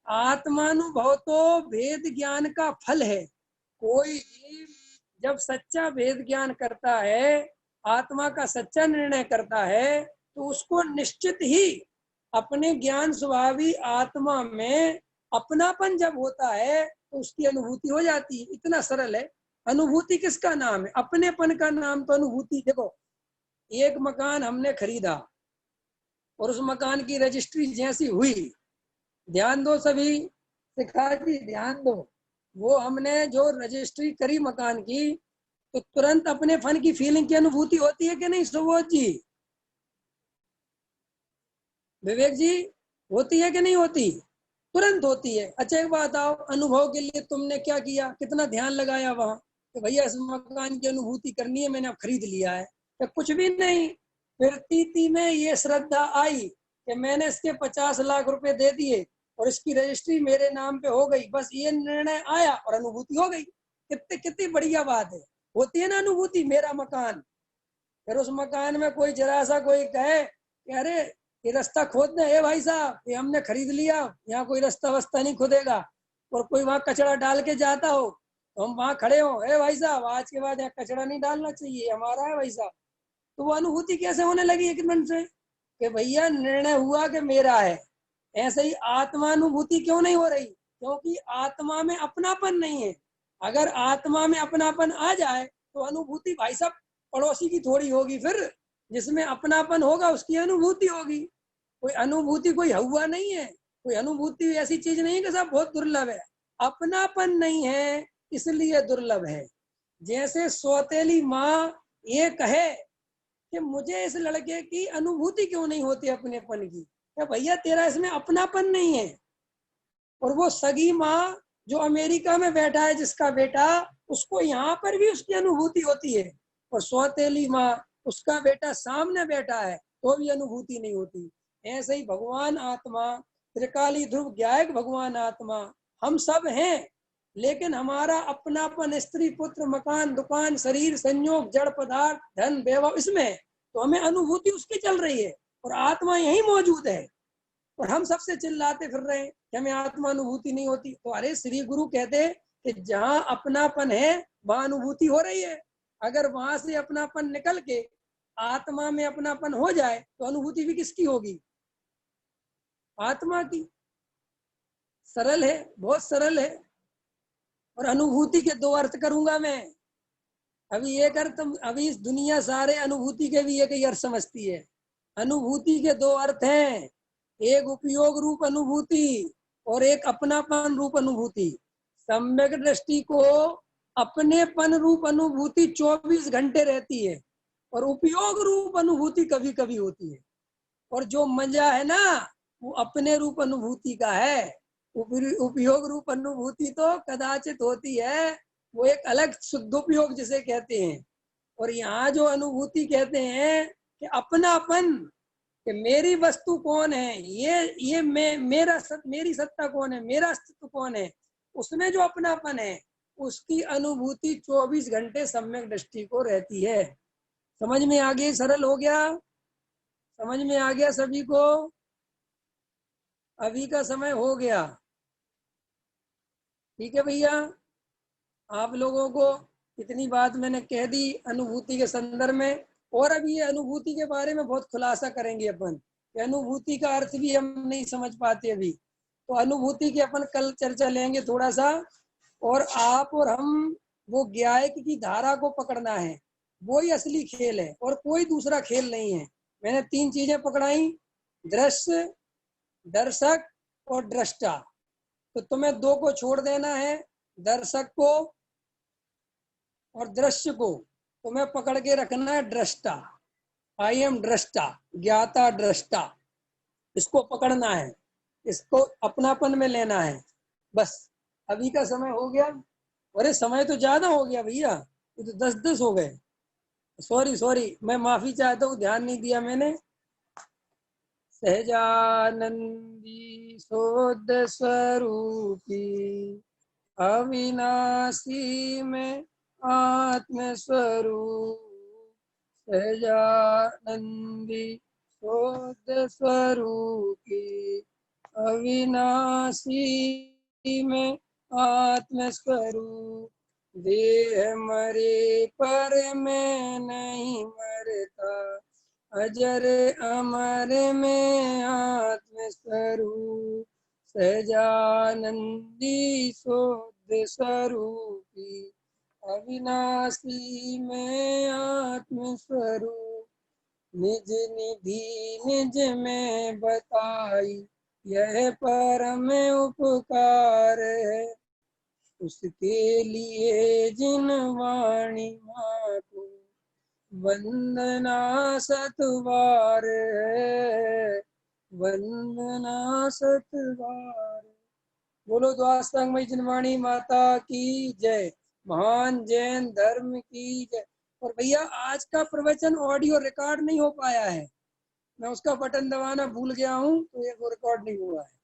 आत्मानुभव तो वेद ज्ञान का फल है। कोई जीव जब सच्चा वेद ज्ञान करता है, आत्मा का सच्चा निर्णय करता है, तो उसको निश्चित ही अपने ज्ञान स्वभावी आत्मा में अपनापन जब होता है तो उसकी अनुभूति हो जाती है। इतना सरल है। अनुभूति किसका नाम है? अपनेपन का नाम तो अनुभूति। देखो, एक मकान हमने खरीदा और उस मकान की रजिस्ट्री जैसी हुई, ध्यान दो सभी, शिखा जी ध्यान दो, वो हमने जो रजिस्ट्री करी मकान की, तो तुरंत अपने फन की फीलिंग की अनुभूति होती है कि नहीं सुबोध जी, विवेक जी, होती है कि नहीं होती? तुरंत होती है। अच्छा एक बात आओ, अनुभव के लिए तुमने क्या किया, कितना ध्यान लगाया वहां कि भैया इस मकान की अनुभूति करनी है, मैंने अब खरीद लिया है, या कुछ भी नहीं। प्रतीति में ये श्रद्धा आई कि मैंने इसके 50 लाख रुपए दे दिए और इसकी रजिस्ट्री मेरे नाम पे हो गई, बस ये निर्णय आया और अनुभूति हो गई। कितनी कितनी बढ़िया बात है, होती है ना अनुभूति, मेरा मकान। फिर उस मकान में कोई जरा सा कोई कहे कि अरे ये रास्ता खोद दे, ए भाई साहब ये हमने खरीद लिया, यहाँ कोई रास्ता वस्ता नहीं खोदेगा, और कोई वहां कचरा डाल के जाता हो तो हम वहां खड़े हो, ए भाई साहब आज के बाद यहाँ कचरा नहीं डालना चाहिए, हमारा है भाई साहब। तो वो अनुभूति कैसे होने लगी एक मिनट से कि भैया निर्णय हुआ कि मेरा है। ऐसे ही आत्मानुभूति क्यों नहीं हो रही? क्योंकि आत्मा में अपनापन नहीं है। अगर आत्मा में अपनापन आ जाए तो अनुभूति भाई साहब पड़ोसी की थोड़ी होगी, फिर जिसमें अपनापन होगा उसकी अनुभूति होगी। कोई अनुभूति कोई हुआ नहीं है, कोई अनुभूति ऐसी चीज नहीं है कि साहब बहुत दुर्लभ है। अपनापन नहीं है इसलिए दुर्लभ है। जैसे सौतेली माँ ये कहे कि मुझे इस लड़के की अनुभूति क्यों नहीं होती अपनेपन की, क्या भैया तेरा इसमें अपनापन नहीं है। और वो सगी माँ जो अमेरिका में बैठा है जिसका बेटा, उसको यहाँ पर भी उसकी अनुभूति होती है, और सौतेली माँ उसका बेटा सामने बैठा है तो भी अनुभूति नहीं होती। ऐसे ही भगवान आत्मा, त्रिकाली ध्रुव ज्ञायक भगवान आत्मा हम सब हैं, लेकिन हमारा अपनापन स्त्री पुत्र मकान दुकान शरीर संयोग जड़ पदार्थ धन वैभव इसमें, तो हमें अनुभूति उसकी चल रही है और आत्मा यही मौजूद है, और हम सबसे चिल्लाते फिर रहे हैं कि हमें आत्मा अनुभूति नहीं होती। तो अरे श्री गुरु कहते कि जहां अपनापन है वहां अनुभूति हो रही है। अगर वहां से अपनापन निकल के आत्मा में अपनापन हो जाए तो अनुभूति भी किसकी होगी? आत्मा की। सरल है, बहुत सरल है। और अनुभूति के दो अर्थ करूंगा मैं। अभी एक अर्थ, अभी इस दुनिया सारे अनुभूति के भी एक ही अर्थ समझती है। अनुभूति के दो अर्थ हैं, एक उपयोग रूप अनुभूति और एक अपनापन रूप अनुभूति। सम्यक दृष्टि को अपनेपन रूप अनुभूति 24 घंटे रहती है और उपयोग रूप अनुभूति कभी कभी होती है। और जो मजा है ना वो अपने रूप अनुभूति का है, उपयोग रूप अनुभूति तो कदाचित होती है, वो एक अलग शुद्धोपयोग जिसे कहते हैं। और यहाँ जो अनुभूति कहते हैं कि अपनापन, कि मेरी वस्तु कौन है, ये मेरी सत्ता कौन है, मेरा अस्तित्व कौन है, उसमें जो अपनापन है उसकी अनुभूति 24 घंटे सम्यक दृष्टि को रहती है। समझ में आ गया? सरल हो गया? समझ में आ गया सभी को? अभी का समय हो गया, ठीक है भैया। आप लोगों को इतनी बात मैंने कह दी अनुभूति के संदर्भ में। और अभी ये अनुभूति के बारे में बहुत खुलासा करेंगे अपन, अनुभूति का अर्थ भी हम नहीं समझ पाते अभी, तो अनुभूति की अपन कल चर्चा लेंगे थोड़ा सा। और आप और हम वो ज्ञायक की धारा को पकड़ना है, वो ही असली खेल है और कोई दूसरा खेल नहीं है। मैंने 3 चीजें पकड़ाई, दृश्य, दर्शक और दृष्टा। तो तुम्हें 2 को छोड़ देना है, दर्शक को और दृश्य को। तुम्हें पकड़ के रखना है दृष्टा। आई एम दृष्टा, ज्ञाता दृष्टा, इसको पकड़ना है, इसको अपनापन में लेना है बस। अभी का समय हो गया। अरे समय तो ज्यादा हो गया भैया, ये तो 10-10 हो गए। सॉरी सॉरी, मैं माफी चाहता हूँ, ध्यान नहीं दिया मैंने। सहजानंदी शोध स्वरूपी अविनाशी में आत्म स्वरूप, सहजानंदी शोध स्वरूपी अविनाशी में आत्म स्वरूप, देह मरे पर मैं नहीं मरता, अजर अमर में आत्म स्वरूप, सहजानंदी शोध स्वरूपी अविनाशी में आत्म स्वरूप, निज निधि निज में बताई, यह परम उपकार है उसके लिए जिन वाणी माँ को वंदना सतवार है, वंदना सतवार। बोलो द्वास्तंगमयी जिनवाणी माता की जय, महान जैन धर्म की जय। और भैया आज का प्रवचन ऑडियो रिकॉर्ड नहीं हो पाया है, मैं उसका बटन दबाना भूल गया हूँ, तो ये वो रिकॉर्ड नहीं हुआ है।